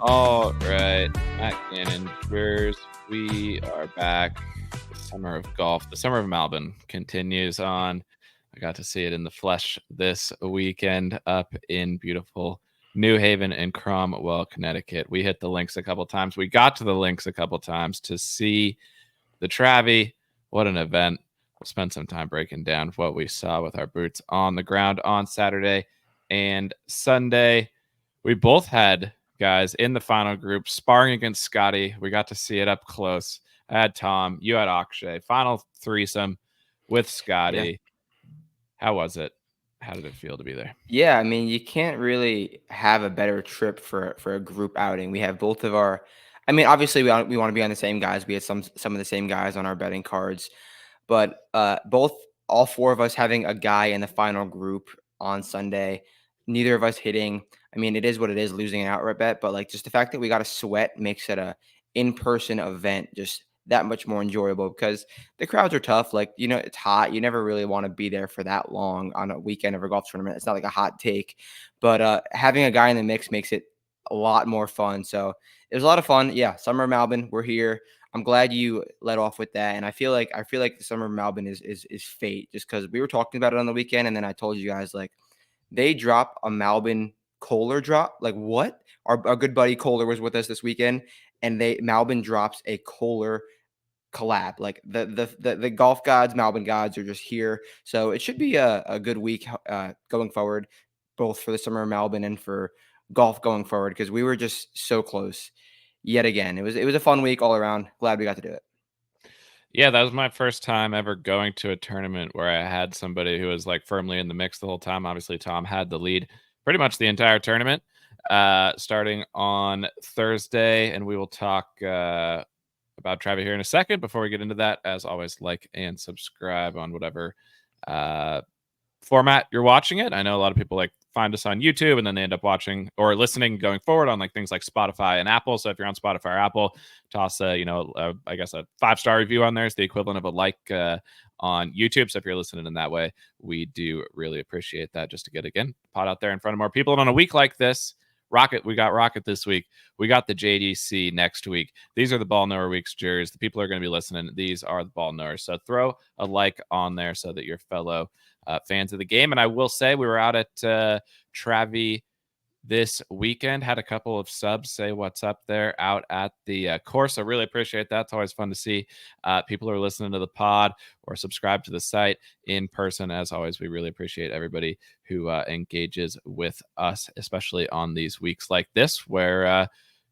All right, Matt Cannon, cheers. We are back. The summer of golf, the summer of Melbourne continues on. I got to see it in the flesh this weekend up in beautiful New Haven and Cromwell, Connecticut. We hit the links a couple times. We got to the links a couple times to see the Travy. What an event. We'll spend some time breaking down what we saw with our boots on the ground on Saturday and Sunday. We both had guys in the final group sparring against Scottie. We got to see it up close. I had Tom, you had Akshay. Final threesome with Scottie. Yeah. How was it? How did it feel to be there? Yeah, I mean, you can't really have a better trip for a group outing. We have both of our I mean, obviously we want to be on the same guys. We had some of the same guys on our betting cards, but all four of us having a guy in the final group on Sunday, neither of us hitting. I mean, it is what it is, losing an outright bet, but like just the fact that we got a sweat makes it a in-person event just that much more enjoyable because the crowds are tough. Like, it's hot. You never really want to be there for that long on a weekend of a golf tournament. It's not like a hot take, but having a guy in the mix makes it a lot more fun. So it was a lot of fun. Yeah. Summer of Melbourne, we're here. I'm glad you led off with that. And I feel like the summer of Melbourne is fate just because we were talking about it on the weekend. And then I told you guys, like, they drop a Melbourne Kohler drop. Like, what? Our good buddy Kohler was with us this weekend, and Melbourne drops a Kohler collab. Like the golf gods, Melbourne gods are just here. So it should be a good week going forward, both for the summer of Melbourne and for golf going forward, because we were just so close yet again. It was a fun week all around. Glad we got to do it. Yeah, that was my first time ever going to a tournament where I had somebody who was like firmly in the mix the whole time. Obviously, Tom had the lead pretty much the entire tournament, starting on Thursday, and we will talk about Travy here in a second. Before we get into that, as always, like and subscribe on whatever format you're watching it. I know a lot of people like find us on YouTube and then they end up watching or listening going forward on like things like Spotify and Apple. So if you're on Spotify or Apple, toss I guess a 5-star review on there is the equivalent of a like on YouTube. So if you're listening in that way, we do really appreciate that, just to get again pot out there in front of more people. And on a week like this, we got Rocket this week. We got the JDC next week. These are the Ball Knower Weeks, Jers. The people are going to be listening. These are the Ball Knowers. So throw a like on there so that your fellow fans of the game. And I will say we were out at Travy this weekend, had a couple of subs say what's up there out at the course. I really appreciate that. It's always fun to see people who are listening to the pod or subscribe to the site in person. As always, we really appreciate everybody who engages with us, especially on these weeks like this where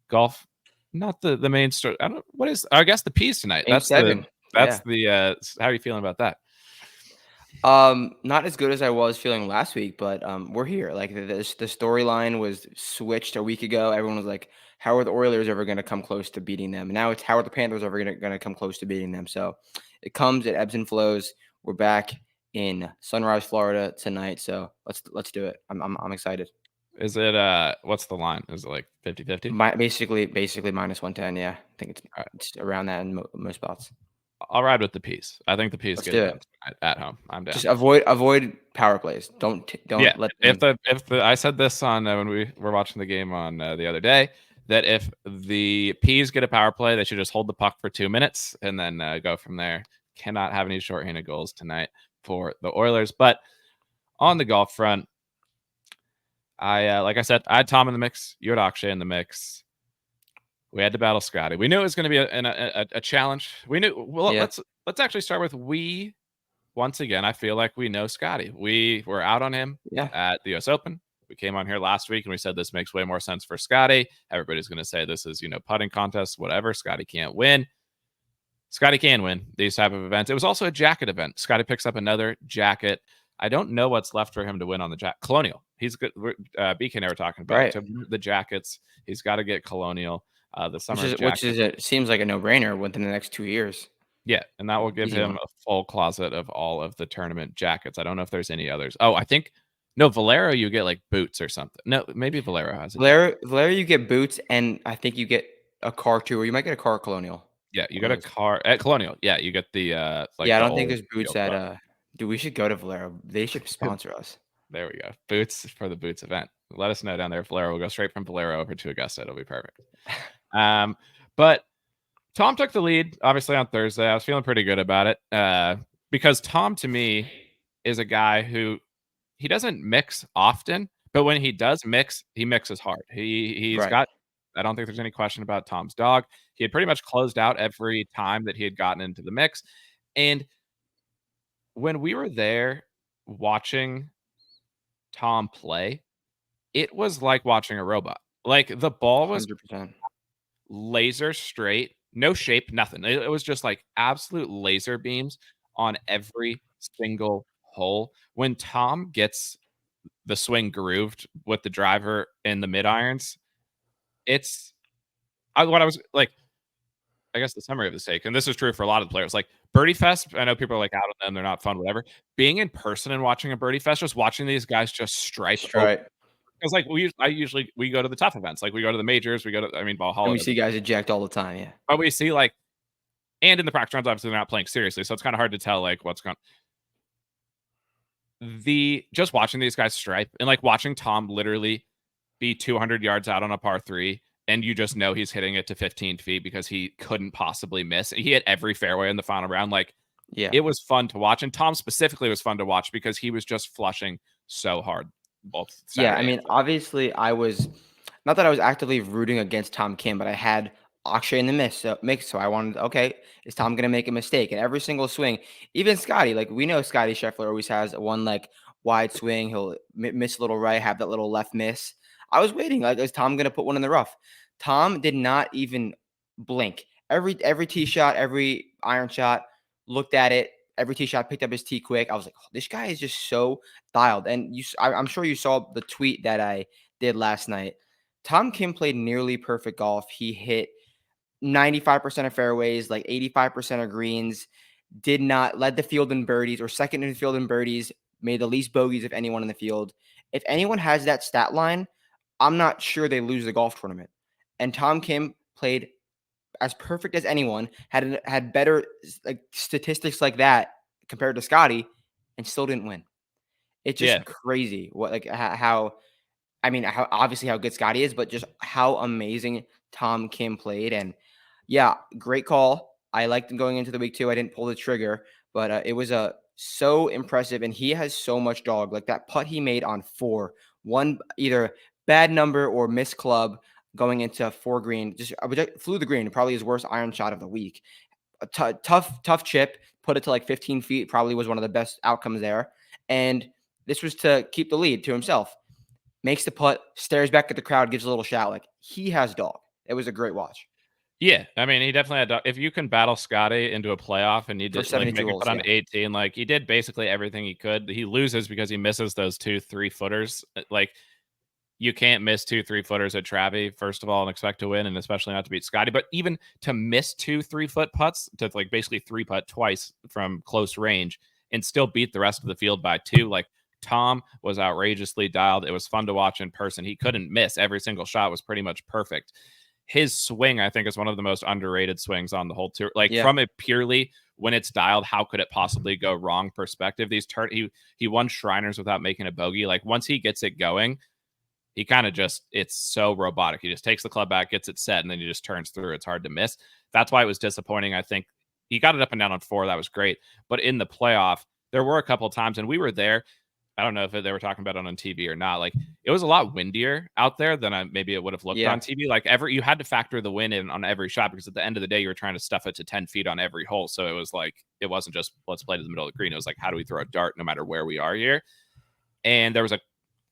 golf, not the main story. I guess the P's tonight. Game That's 7. the how are you feeling about that? Not as good as I was feeling last week, but we're here. Like the storyline was switched a week ago. Everyone was like, "How are the Oilers ever going to come close to beating them?" And now it's how are the Panthers ever going to come close to beating them? So it ebbs and flows. We're back in Sunrise, Florida tonight. So let's do it. I'm excited. Is it what's the line? Is it like 50-50? Basically -110. Yeah, I think it's around that in most spots. I'll ride with the P's. I think the P's Let's get do it it. done at home. I'm down. Just avoid power plays. Don't Yeah, let if them. the I said this on when we were watching the game on the other day, that if the P's get a power play, they should just hold the puck for 2 minutes and then go from there. Cannot have any shorthanded goals tonight for the Oilers. But on the golf front, like I said, I had Tom in the mix. You had Akshay in the mix. We had to battle Scottie. We knew it was going to be a challenge. We knew. Well, Yeah. let's actually start with we. Once again, I feel like we know Scottie. We were out on him at the US Open. We came on here last week and we said this makes way more sense for Scottie. Everybody's going to say this is, putting contest, whatever. Scottie can't win. Scottie can win these type of events. It was also a jacket event. Scottie picks up another jacket. I don't know what's left for him to win on the jacket. Colonial. He's good. BK and I were talking about Right. to the jackets. He's got to get Colonial. The summer Which seems like a no-brainer within the next 2 years. Yeah, and that will give Easy him one. a full closet of all of the tournament jackets. I don't know if there's any others. Oh, I think no, Valero, you get like boots or something. No, maybe Valero has it. Valero, you get boots, and I think you get a car too, or you might get a car at Colonial. Yeah, you One get of a those. car at Colonial. Yeah, you get the like Yeah, I the don't think old there's boots field at truck. dude, we should go to Valero. They should sponsor us. There we go. Boots for the boots event. let us know down there, Valero. We'll go straight from Valero over to Augusta. It'll be perfect. But Tom took the lead, obviously, on Thursday. I was feeling pretty good about it because Tom, to me, is a guy who he doesn't mix often, but when he does mix, he mixes hard. He's Right. got. I don't think there's any question about Tom's dog. He had pretty much closed out every time that he had gotten into the mix, and when we were there watching Tom play, it was like watching a robot. Like the ball was 100%. laser straight, no shape, nothing. It was just like absolute laser beams on every single hole. When Tom gets the swing grooved with the driver and the mid irons, it's what I was like. I guess the summary of this take, and this is true for a lot of the players, like Birdie Fest. I know people are like out on them; they're not fun, whatever. Being in person and watching a Birdie Fest, just watching these guys just stripe over. Straight. Because like I usually we go to the tough events, like we go to the majors, we go to And Valhalla, we see guys eject all the time. Yeah. but we see like and in the practice rounds, obviously they're not playing seriously, so it's kind of hard to tell like what's going. Just watching these guys stripe and like watching Tom literally be 200 yards out on a par three, and you just know he's hitting it to 15 feet because he couldn't possibly miss. He hit every fairway in the final round. Like Yeah. it was fun to watch, and Tom specifically was fun to watch because he was just flushing so hard both Saturday. Yeah, I mean, obviously, I was not that I was actively rooting against Tom Kim, but I had Akshay in the mix. So I wanted, okay, is Tom going to make a mistake? And every single swing, even Scottie, like we know Scottie Scheffler always has one like wide swing. He'll miss a little right, have that little left miss. I was waiting, like, is Tom going to put one in the rough? Tom did not even blink. Every tee shot, every iron shot, looked at it. Every tee shot, picked up his tee quick. I was like, oh, this guy is just so dialed. And I'm sure you saw the tweet that I did last night. Tom Kim played nearly perfect golf. He hit 95% of fairways, like 85% of greens, did not led the field in birdies or second in the field in birdies, made the least bogeys of anyone in the field. If anyone has that stat line, I'm not sure they lose the golf tournament. And Tom Kim played as perfect as anyone, had better like statistics like that compared to Scottie, and still didn't win. It's just crazy what like how I mean how obviously how good Scottie is, but just how amazing Tom Kim played. And yeah, great call. I liked him going into the week too. I didn't pull the trigger, but it was so impressive, and he has so much dog. Like that putt he made on 4, one either bad number or missed club going into 4 green, just flew the green. Probably his worst iron shot of the week. A tough chip, put it to like 15 feet. Probably was one of the best outcomes there. And this was to keep the lead to himself. Makes the putt, stares back at the crowd, gives a little shout. Like he has dog. It was a great watch. Yeah, I mean, he definitely had. If you can battle Scottie into a playoff and he For did like 72 make it holes, put on yeah. 18, like he did basically everything he could. He loses because he misses those 2 3-footers. Like you can't miss 2 3-footers at Travy, first of all, and expect to win, and especially not to beat Scottie. But even to miss 2 3-foot putts, to like basically 3-putt twice from close range and still beat the rest of the field by 2, like Tom was outrageously dialed. It was fun to watch in person. He couldn't miss. Every single shot was pretty much perfect. His swing, I think, is one of the most underrated swings on the whole tour. Like from a purely when it's dialed, how could it possibly go wrong perspective? He won Shriners without making a bogey. Like once he gets it going, he kind of just, it's so robotic. He just takes the club back, gets it set, and then he just turns through. It's hard to miss. That's why it was disappointing. I think he got it up and down on 4. That was great. But in the playoff, there were a couple of times, and we were there. I don't know if they were talking about it on TV or not. Like it was a lot windier out there than maybe it would have looked on TV. Like you had to factor the wind in on every shot because at the end of the day, you were trying to stuff it to 10 feet on every hole. So it was like, it wasn't just let's play to the middle of the green. It was like, how do we throw a dart no matter where we are here? And there was a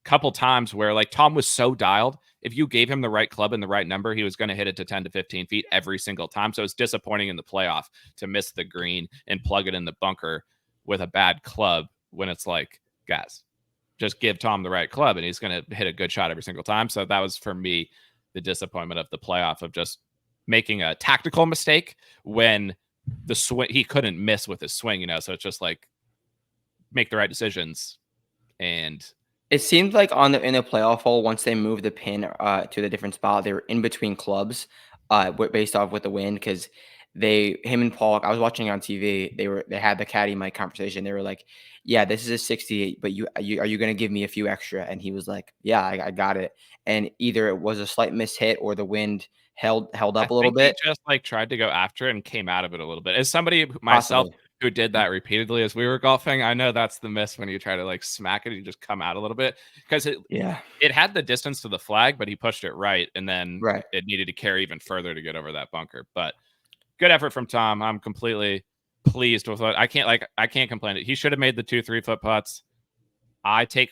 couple times where like Tom was so dialed. If you gave him the right club and the right number, he was going to hit it to 10 to 15 feet every single time. So it's disappointing in the playoff to miss the green and plug it in the bunker with a bad club when it's like, guys, just give Tom the right club and he's going to hit a good shot every single time. So that was for me the disappointment of the playoff, of just making a tactical mistake when the swing he couldn't miss with his swing, so it's just like make the right decisions. And it seemed like in the playoff hole, once they moved the pin to the different spot, they were in between clubs based off with the wind, because him and Paul, I was watching on TV. They had the caddy mic conversation. They were like, "Yeah, this is a 68, but are you going to give me a few extra?" And he was like, "Yeah, I got it." And either it was a slight mishit or the wind held I up a little think he bit, just, like, tried to go after it and came out of it a little bit. As somebody myself possibly. who did that repeatedly as we were golfing, I know that's the miss when you try to, like, smack it, you just come out a little bit because Yeah, it had the distance to the flag, but he pushed it right, and then right. it needed to carry even further to get over that bunker. But good effort from Tom. I'm completely pleased with what I can't complain. He should have made the 2 3-foot putts. I take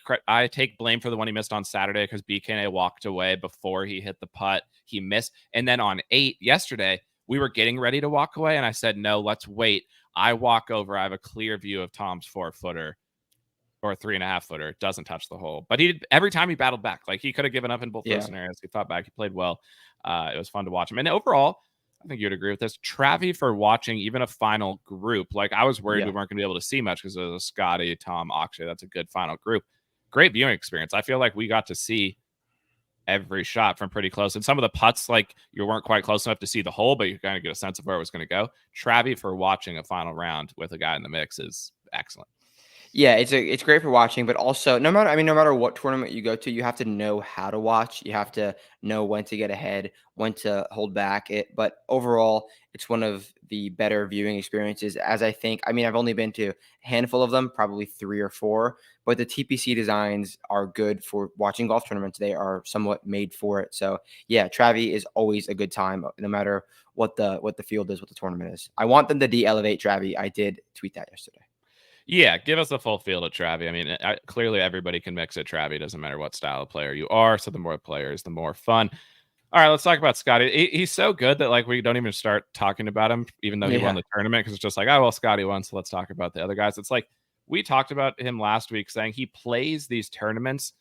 blame for the one he missed on Saturday because BKNA walked away before he hit the putt. He missed. And then on 8 yesterday, we were getting ready to walk away, and I said, "No, let's wait." I walk over. I have a clear view of Tom's 4-footer or 3.5-footer. Doesn't touch the hole. But every time he battled back. Like, he could have given up in both those Yeah, scenarios. He fought back. He played well. It was fun to watch him. And overall, I think you'd agree with this. Travy for watching even a final group. Like, I was worried we yeah. weren't going to be able to see much because it was Scottie, Tom, Akshay. That's a good final group. Great viewing experience. I feel like we got to see every shot from pretty close. And some of the putts, like, you weren't quite close enough to see the hole, but you kind of get a sense of where it was going to go. Travy for watching a final round with a guy in the mix is excellent. Yeah, it's great for watching, but also no matter what tournament you go to, you have to know how to watch. You have to know when to get ahead, when to hold back. But overall, it's one of the better viewing experiences. As I think, I mean, I've only been to a handful of them, probably 3 or 4, but the TPC designs are good for watching golf tournaments. They are somewhat made for it. So yeah, Travy is always a good time, no matter what the field is, what the tournament is. I want them to de-elevate Travy. I did tweet that yesterday. Yeah, give us the full field at Travy. I mean, clearly everybody can mix at Travy. Doesn't matter what style of player you are. So the more players, the more fun. All right, let's talk about Scottie. He's so good that, like, we don't even start talking about him, even though he won Yeah. the tournament, because it's just like, oh well, Scottie won, so let's talk about the other guys. It's like we talked about him last week, saying he plays these tournaments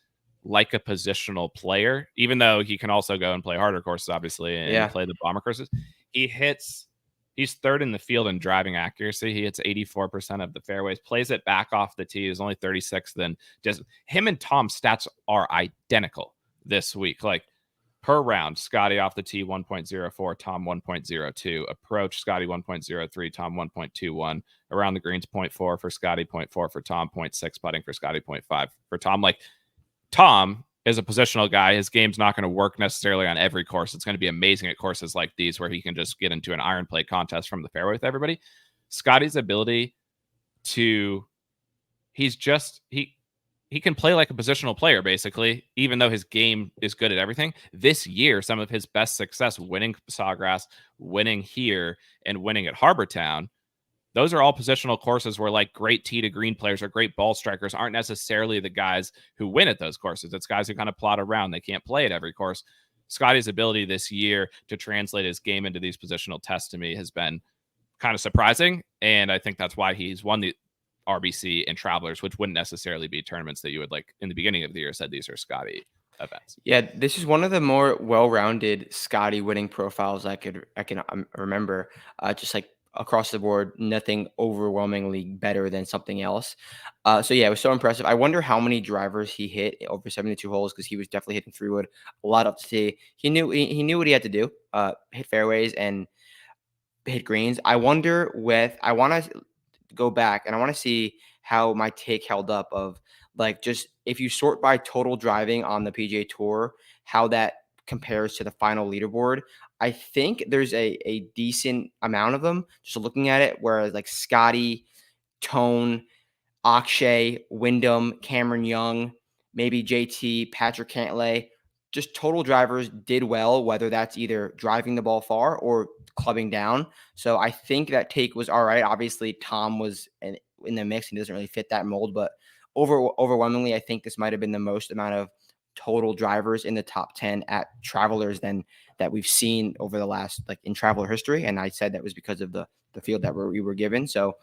like a positional player, even though he can also go and play harder courses, obviously, and Yeah. play the bomber courses. He hits. He's third in the field in driving accuracy. He hits 84% of the fairways, plays it back off the tee. Is only 36th. Then just him and Tom's stats are identical this week. Like, per round, Scottie off the tee 1.04, Tom 1.02. Approach, Scottie 1.03, Tom 1.21. Around the greens, 0.4 for Scottie, 0.4 for Tom, 0.6 putting for Scottie, 0.5 for Tom. Like, Tom is a positional guy. His game's not going to work necessarily on every course. It's going to be amazing at courses like these where he can just get into an iron play contest from the fairway with everybody. Scottie's ability to he can play like a positional player, basically, even though his game is good at everything. This year, some of his best success winning Sawgrass, winning here, and winning at Harbortown, those are all positional courses where, like, great tee to green players or great ball strikers aren't necessarily the guys who win at those courses. It's guys who kind of plot around. They can't play at every course. Scottie's ability this year to translate his game into these positional tests to me has been kind of surprising. And I think that's why he's won the RBC and Travelers, which wouldn't necessarily be tournaments that you would, like, in the beginning of the year said these are Scottie events. Yeah, this is one of the more well-rounded Scotty winning profiles I can remember. Just like across the board, nothing overwhelmingly better than something else. So yeah, it was so impressive. I wonder how many drivers he hit over 72 holes because he was definitely hitting 3-wood a lot up the tee. He knew what he had to do. Hit fairways and hit greens. I want to go back and I want to see how my take held up of, like, just if you sort by total driving on the PGA Tour, how that compares to the final leaderboard. I think there's a decent amount of them just looking at it, whereas like Scotty, Tone, Akshay, Wyndham, Cameron Young, maybe JT, Patrick Cantlay, just total drivers did well, whether that's either driving the ball far or clubbing down. So I think that take was all right. Obviously, Tom was in the mix. He doesn't really fit that mold, but overwhelmingly, I think this might have been the most amount of total drivers in the top 10 at Travelers than that we've seen over the last, like, in Traveler history. And I said that was because of the field that we were given. So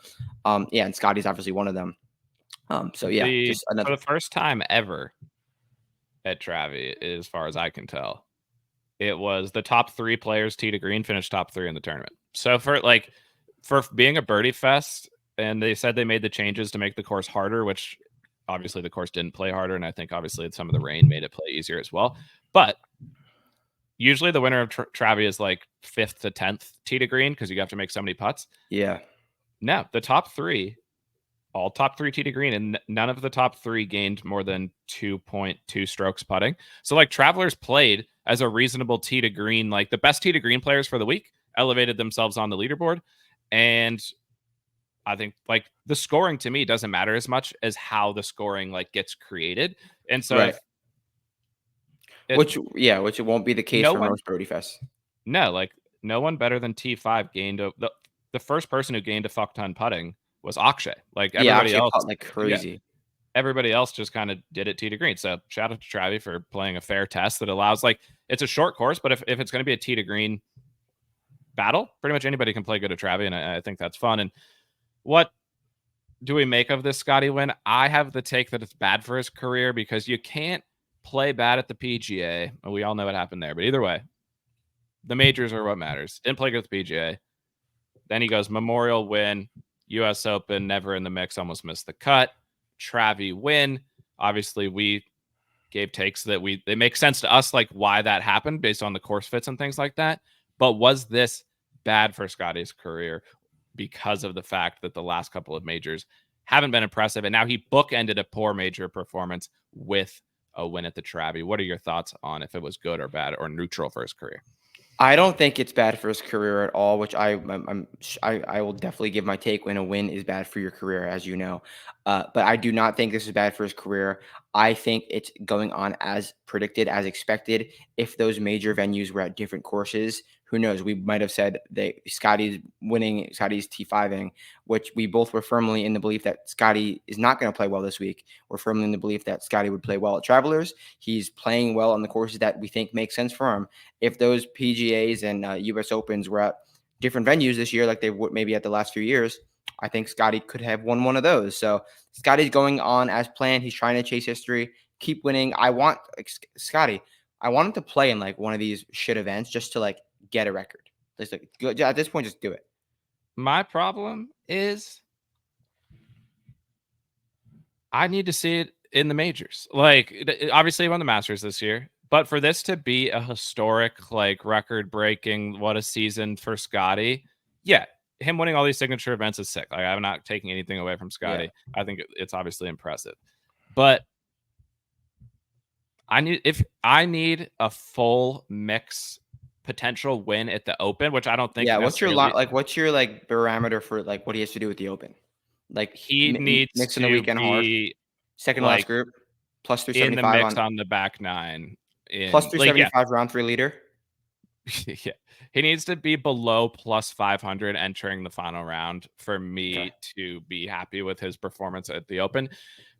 yeah, and Scotty's obviously one of them. So yeah, just For another. the first time ever at Travy, as far as I can tell, it was the top 3 players tee to green finished top 3 in the tournament. So for being a birdie fest, and they said they made the changes to make the course harder, which obviously the course didn't play harder, and I think obviously some of the rain made it play easier as well. But usually the winner of Travy is like 5th to 10th tee to green because you have to make so many putts. Yeah. No, the top three, all top three tee to green, and none of the top three gained more than 2.2 strokes putting. So like Travelers played as a reasonable tee to green, like the best tee to green players for the week elevated themselves on the leaderboard. And I think like the scoring to me doesn't matter as much as how the scoring like gets created. And so Right. if Which it won't be the case no for one, most Birdie Fests. no, like no one better than T5 gained the first person who gained a fuck ton putting was Akshay. Like Yeah, everybody Akshay else, putt like yeah, crazy. everybody else just kind of did it tee to green. So shout out to Travy for playing a fair test that allows like it's a short course, but if it's going to be a tee to green battle, pretty much anybody can play good at Travy, and I think that's fun. And what do we make of this Scottie win? I have the take that it's bad for his career because you can't play bad at the PGA. We all know what happened there, but either way, the majors are what matters. Didn't play good at the PGA. Then he goes Memorial win, U.S. Open never in the mix, almost missed the cut. Travy win. Obviously, we gave takes that they make sense to us, like why that happened based on the course fits and things like that. But was this bad for Scottie's career because of the fact that the last couple of majors haven't been impressive, and now he bookended a poor major performance with a win at the Travy? What are your thoughts on if it was good or bad or neutral for his career? I don't think it's bad for his career at all, which I will definitely give my take when a win is bad for your career, as you know. But I do not think this is bad for his career. I think it's going on as predicted, as expected. If those major venues were at different courses, who knows? We might have said that Scottie's winning, Scottie's T5ing, which we both were firmly in the belief that Scottie is not going to play well this week. We're firmly in the belief that Scottie would play well at Travelers. He's playing well on the courses that we think make sense for him. If those PGAs and U.S. Opens were at different venues this year, like they would maybe at the last few years, I think Scottie could have won one of those. So Scottie's going on as planned. He's trying to chase history, keep winning. I want Scottie. I want him to play in like one of these shit events just to like get a record. Just like at this point, just do it. My problem is I need to see it in the majors. Like obviously he won the Masters this year, but for this to be a historic, like record breaking, what a season for Scottie. Yeah, him winning all these signature events is sick. Like I'm not taking anything away from Scottie. Yeah. I think it's obviously impressive, but I need a full mix potential win at the Open, which I don't think. Yeah, what's your what's your like parameter for like what he has to do with the Open? Like he needs mixing to the weekend be hard. Second like, last group, plus in the 375 mix on the back nine. Plus 375 round 3 leader. Yeah, he needs to be below plus 500 entering the final round for me to be happy with his performance at the Open,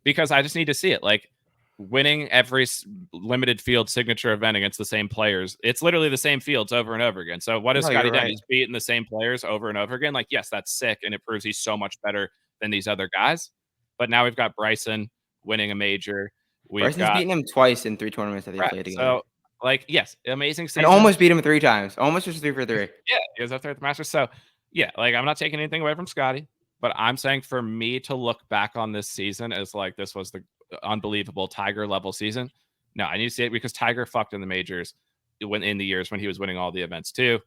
because I just need to see it. Like winning every limited field signature event against the same players, it's literally the same fields over and over again. So what has Scottie done? He's beaten the same players over and over again. Like, yes, that's sick, and it proves he's so much better than these other guys. But now we've got Bryson winning a major. Bryson's beaten him twice in 3 tournaments that they played together. So, like, yes, amazing season. And almost beat him 3 times. Almost was 3 for 3. Yeah, he was up there at the Masters. So, yeah, like, I'm not taking anything away from Scottie, but I'm saying for me to look back on this season as like this was the unbelievable Tiger level season. No, I need to see it because Tiger fucked in the majors when in the years when he was winning all the events too.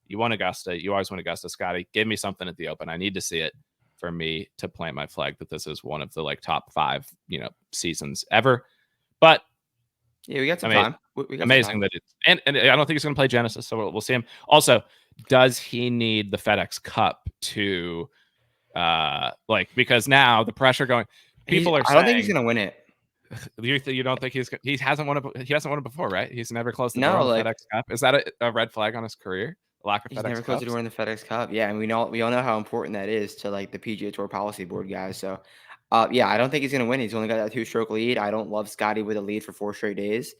You won Augusta. You always win Augusta, Scottie. Give me something at the Open. I need to see it for me to plant my flag that this is one of the like top 5, seasons ever. But yeah, we got some time. We got amazing some time. that it's and I don't think he's going to play Genesis, so we'll see him. Also, does he need the FedEx Cup to because now the pressure going? People are saying, I don't think he's going to win it. You don't think he hasn't won it before, right? He's never closed the door on the FedEx Cup. Is that a red flag on his career? Lack of FedEx Cup. He's never closed the door in the FedEx Cup. Yeah, and we all know how important that is to like the PGA Tour policy board guys. So, yeah, I don't think he's gonna win. He's only got that 2-stroke lead. I don't love Scottie with a lead for 4 straight days.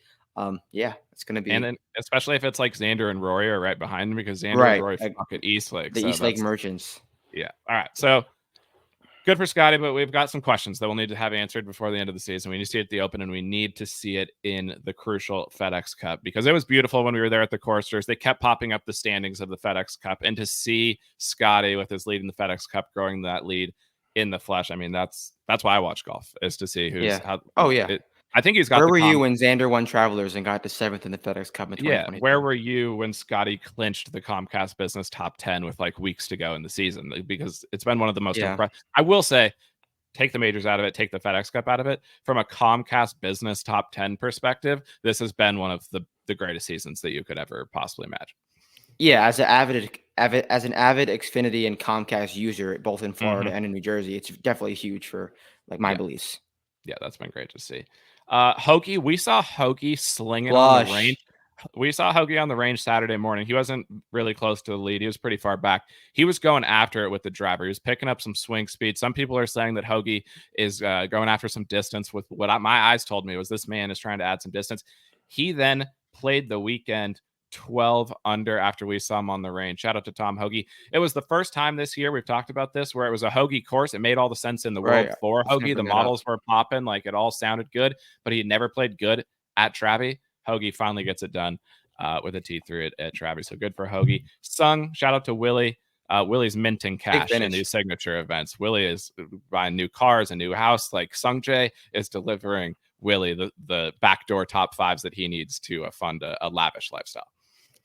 Yeah, it's gonna be. And then especially if it's like Xander and Rory are right behind him, because Xander and Rory fuck at East Lake. The East Lake Merchants. Yeah. All right. So good for Scottie, but we've got some questions that we'll need to have answered before the end of the season. We need to see it at the Open, and we need to see it in the crucial FedEx Cup, because it was beautiful when we were there at the Coursters. They kept popping up the standings of the FedEx Cup, and to see Scottie with his lead in the FedEx Cup growing that lead in the flesh. I mean, that's why I watch golf, is to see who's I think he's got Where the were you when Xander won Travelers and got to 7th in the FedEx Cup in Yeah, where 2023? were you when Scottie clinched the Comcast Business top 10 with like weeks to go in the season? Because it's been one of the most Yeah. impressive. I will say, take the majors out of it, take the FedEx Cup out of it. From a Comcast Business top 10 perspective, this has been one of the greatest seasons that you could ever possibly imagine. Yeah, as an avid Xfinity and Comcast user, both in Florida and in New Jersey, it's definitely huge for like my Yeah. beliefs. Yeah, that's been great to see. Hoagie, we saw Hoagie slinging on the range. Flush. We saw Hoagie on the range Saturday morning. He wasn't really close to the lead. He was pretty far back. He was going after it with the driver. He was picking up some swing speed. Some people are saying that Hoagie is going after some distance with what my eyes told me was this man is trying to add some distance. He then played the weekend 12 under after we saw him on the range. Shout out to Tom Hoagie. It was the first time this year, we've talked about this, where it was a Hoagie course. It made all the sense in the world Right. for I was gonna Hoagie. The bring that up. models were popping, like it all sounded good, but he had never played good at Travy. Hoagie finally gets it done with a T3 at Travy. So good for Hoagie. Sung, shout out to Willie. Willie's minting Big cash in finish. these signature events. Willie is buying new cars, a new house. Like Sung Jae is delivering Willie the backdoor top fives that he needs to fund a lavish lifestyle.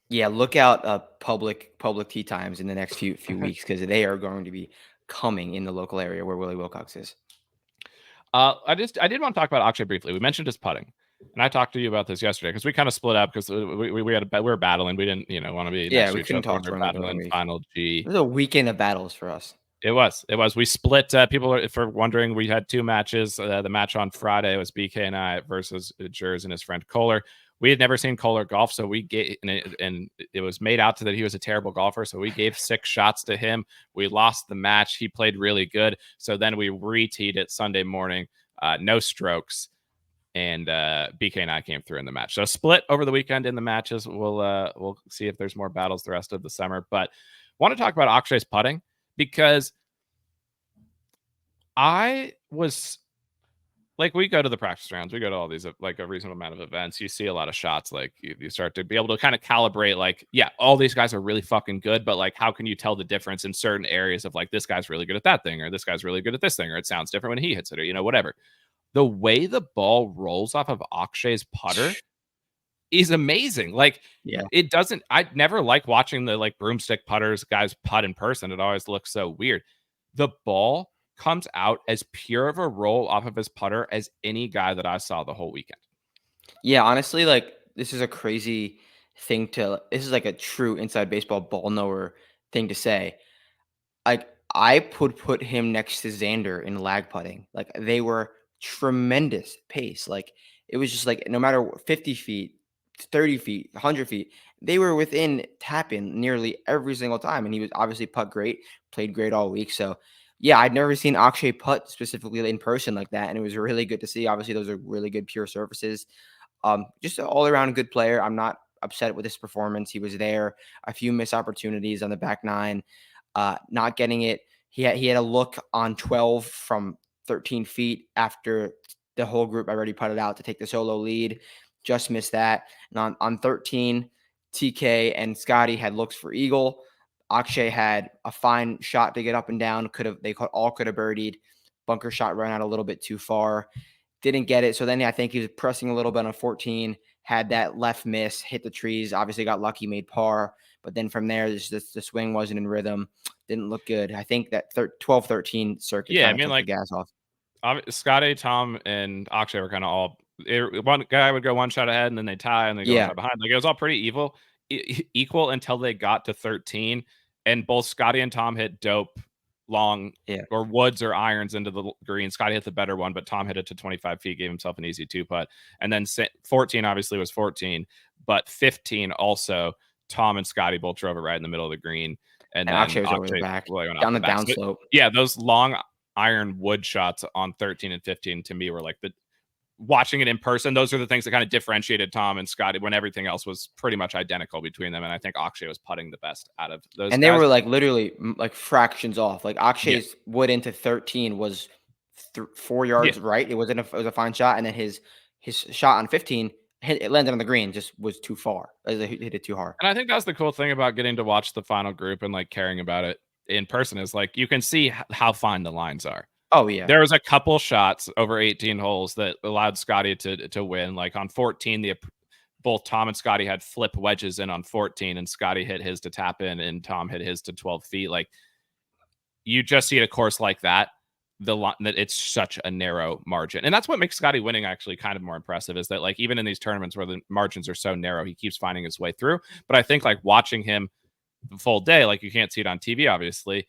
Yeah, look out public tee times in the next few weeks because they are going to be coming in the local area where Willie Wilcox is. I did want to talk about Akshay briefly. We mentioned his putting, and I talked to you about this yesterday because we kind of split up because we were battling. We didn't want to be Yeah, next to we each couldn't other when talk we were during the battling week. Final G. It was a weekend of battles for us. It was. We split. People are for wondering. We had two matches. The match on Friday was BK and I versus Jers and his friend Kohler. We had never seen Kohler golf, so we gave, and it was made out to that he was a terrible golfer. So we gave 6 shots to him. We lost the match. He played really good. So then we re-teed it Sunday morning. No strokes, and BK and I came through in the match. So split over the weekend in the matches. We'll see if there's more battles the rest of the summer. But want to talk about Akshay's putting because I was like, we go to the practice rounds, we go to all these like a reasonable amount of events. You see a lot of shots. Like you start to be able to kind of calibrate. Like, yeah, all these guys are really fucking good, but like, how can you tell the difference in certain areas of like this guy's really good at that thing, or this guy's really good at this thing, or it sounds different when he hits it, or whatever. The way the ball rolls off of Akshay's putter is amazing. Like, Yeah. it doesn't. I never like watching the like broomstick putters guys putt in person. It always looks so weird. The ball comes out as pure of a roll off of his putter as any guy that I saw the whole weekend. Yeah, honestly, like this is a crazy thing this is like a true inside baseball ball knower thing to say. Like I would put him next to Xander in lag putting. Like they were tremendous pace. Like it was just like no matter 50 feet, 30 feet, 100 feet, they were within tap in nearly every single time. And he was obviously putt great, played great all week. So yeah, I'd never seen Akshay putt specifically in person like that. And it was really good to see. Obviously, those are really good pure surfaces. Just an all around good player. I'm not upset with his performance. He was there. A few missed opportunities on the back nine, not getting it. He had a look on 12 from 13 feet after the whole group already putted out to take the solo lead. Just missed that. And on 13, TK and Scottie had looks for eagle. Akshay had a fine shot to get up and down. They all could have birdied. Bunker shot ran out a little bit too far. Didn't get it. So then I think he was pressing a little bit on 14, had that left miss, hit the trees, obviously got lucky, made par. But then from there, the swing wasn't in rhythm. Didn't look good. I think that 12-13 circuit Yeah, I kind of mean, took like the gas off. Scotty, Tom, and Akshay were kind of all. One guy would go one shot ahead, and then they tie, and they go one Yeah. shot behind. Like it was all pretty equal until they got to 13, and both Scotty and Tom hit dope long Yeah. or woods or irons into the green. Scotty hit the better one, but Tom hit it to 25 feet, gave himself an easy 2-putt. And then 14 obviously was 14, but 15 also Tom and Scotty both drove it right in the middle of the green. And then Akshay was over the back, down the downslope. Yeah, those long iron wood shots on 13 and 15 to me were like watching it in person. Those are the things that kind of differentiated Tom and Scotty when everything else was pretty much identical between them. And I think Akshay was putting the best out of those. And guys. they were like literally like fractions off. Like Akshay's wood into 13 was 4 yards right. It was a fine shot, and then his shot on 15 it landed on the green, just was too far. It hit it too hard. And I think that's the cool thing about getting to watch the final group and like caring about it in person is like you can see how fine the lines are. Oh yeah, There was a couple shots over 18 holes that allowed Scottie to win. Like on 14, both Tom and Scottie had flip wedges in on 14, and Scottie hit his to tap in, and Tom hit his to 12 feet. Like you just see at a course like that, that it's such a narrow margin, and that's what makes Scottie winning actually kind of more impressive. Is that like even in these tournaments where the margins are so narrow, he keeps finding his way through. But I think like watching him the full day, like you can't see it on TV, obviously,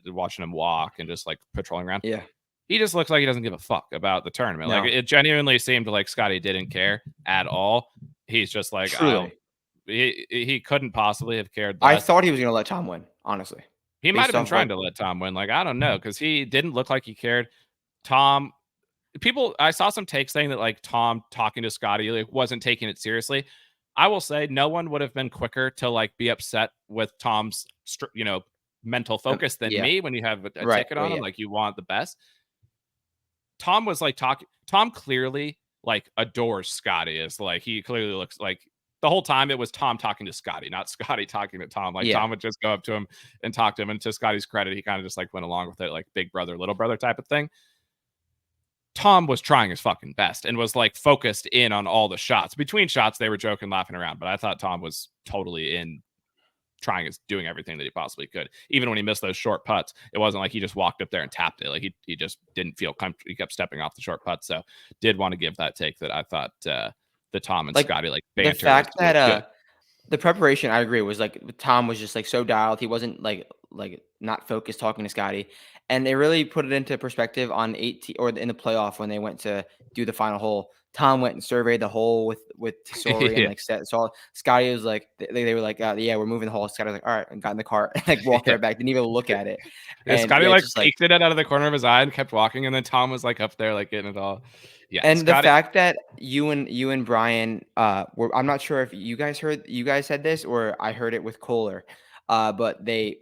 watching him walk and just like patrolling around. yeah. He just looks like he doesn't give a fuck about the tournament. No, Like it genuinely seemed like Scottie didn't care at all. He's just like, I don't. truly. He couldn't possibly have cared I less. thought he was gonna let Tom win, honestly, He might have based been off trying what. to let Tom win. Like I don't know, because he didn't look like he cared. Tom, I saw some takes saying that like Tom talking to Scottie like wasn't taking it seriously. I will say no one would have been quicker to like be upset with Tom's mental focus than Yeah, me when you have a right, ticket right, on him. yeah, Like you want the best. Tom was like talking. Tom clearly like adores Scottie. Is like he clearly looks like the whole time it was Tom talking to Scottie, not Scottie talking to Tom. Like yeah. Tom would just go up to him and talk to him. And to Scottie's credit, he kind of just like went along with it, like big brother, little brother type of thing. Tom was trying his fucking best and was like focused in on all the shots. Between shots, they were joking, laughing around, but I thought Tom was totally in trying his doing everything that he possibly could. Even when he missed those short putts, it wasn't like he just walked up there and tapped it. Like he just didn't feel comfortable. He kept stepping off the short putts. So did want to give that take that I thought the Tom and Like Scottie like the banter was, fact was good. that the preparation, I agree, was like Tom was just like so dialed. He wasn't like not focused talking to Scotty, and they really put it into perspective on 18 or in the playoff when they went to do the final hole. Tom went and surveyed the hole with Tesori and Yeah. like saw Scotty was like they were like yeah, we're moving the hole. Scotty was like all right, and got in the car and like walked Yeah. right back. Didn't even look at it. Yeah, And Scottie yeah, it's like just like. peeked it out of the corner of his eye and kept walking, and then Tom was like up there like getting it all. Yeah, And the Scottie. fact that you and Brian, were, I'm not sure if you guys said this or I heard it with Kohler, but I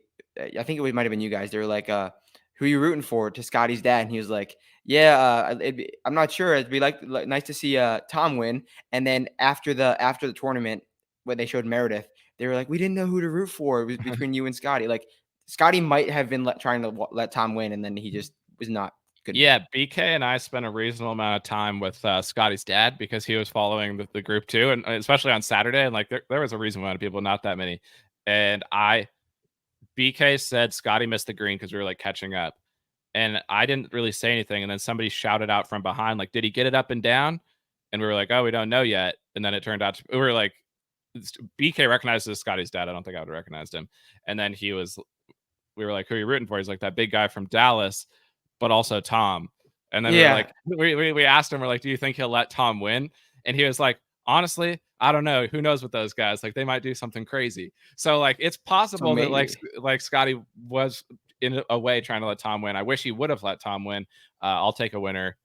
think it might have been you guys. They were like, "Who you rooting for?" To Scotty's dad, and he was like, "Yeah, I'm not sure. It'd be like nice to see Tom win." And then after the tournament, when they showed Meredith, they were like, "We didn't know who to root for. It was between you and Scotty." Like Scotty might have been trying to let Tom win, and then he just was not good enough. Yeah, BK and I spent a reasonable amount of time with Scotty's dad because he was following the group too, and especially on Saturday. And like there was a reasonable amount of people, not that many. And BK said Scotty missed the green because we were like catching up, and I didn't really say anything. And then somebody shouted out from behind, like, "Did he get it up and down?" And we were like, "Oh, we don't know yet." And then it turned out we were like, BK recognizes Scotty's dad. I don't think I would have recognized him. And then we were like, "Who are you rooting for?" He's like, "That big guy from Dallas, but also Tom." And then we were Yeah, like, we asked him, we're like, "Do you think he'll let Tom win?" And he was like, "Honestly, I don't know. Who knows with those guys? Like, they might do something crazy." So like, it's so possible that maybe. like Scotty was in a way trying to let Tom win. I wish he would have let Tom win. I'll take a winner,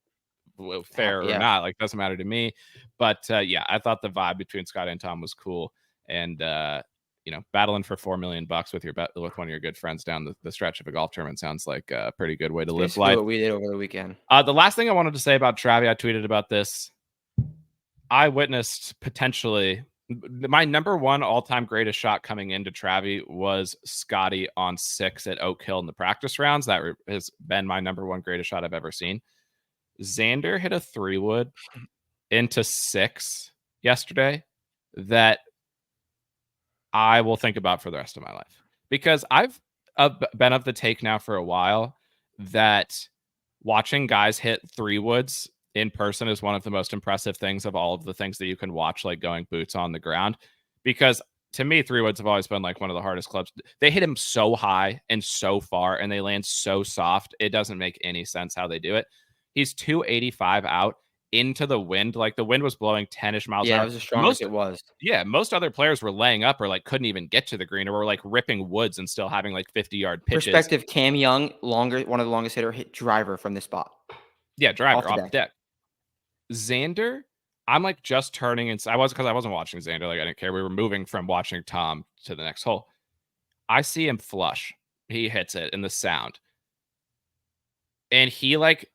fair or Yeah. not. Like, doesn't matter to me. But yeah, I thought the vibe between Scotty and Tom was cool. And battling for $4 million with with one of your good friends down the stretch of a golf tournament sounds like a pretty good way to It's live basically life. what we did over the weekend. The last thing I wanted to say about Travy, I tweeted about this. I witnessed potentially my number one all-time greatest shot coming into Travy was Scottie on 6 at Oak Hill in the practice rounds. That has been my number one greatest shot I've ever seen. Xander hit a 3-wood into 6 yesterday that I will think about for the rest of my life, because I've been of the take now for a while that watching guys hit 3-woods in person is one of the most impressive things of all of the things that you can watch, like going boots on the ground. Because to me, 3-woods have always been like one of the hardest clubs. They hit him so high and so far, and they land so soft. It doesn't make any sense how they do it. He's 285 out into the wind. Like the wind was blowing 10-ish miles an Yeah, it hour. was as strong as it was. Most other players were laying up or like couldn't even get to the green, or were like ripping woods and still having like 50-yard pitches. Perspective, Cam Young, one of the longest hitter hit driver from this spot. Yeah, Off driver the off the deck. deck. Xander, I'm like just turning, and I wasn't watching Xander. Like I didn't care. We were moving from watching Tom to the next hole. I see him flush. He hits it in the sound. And he like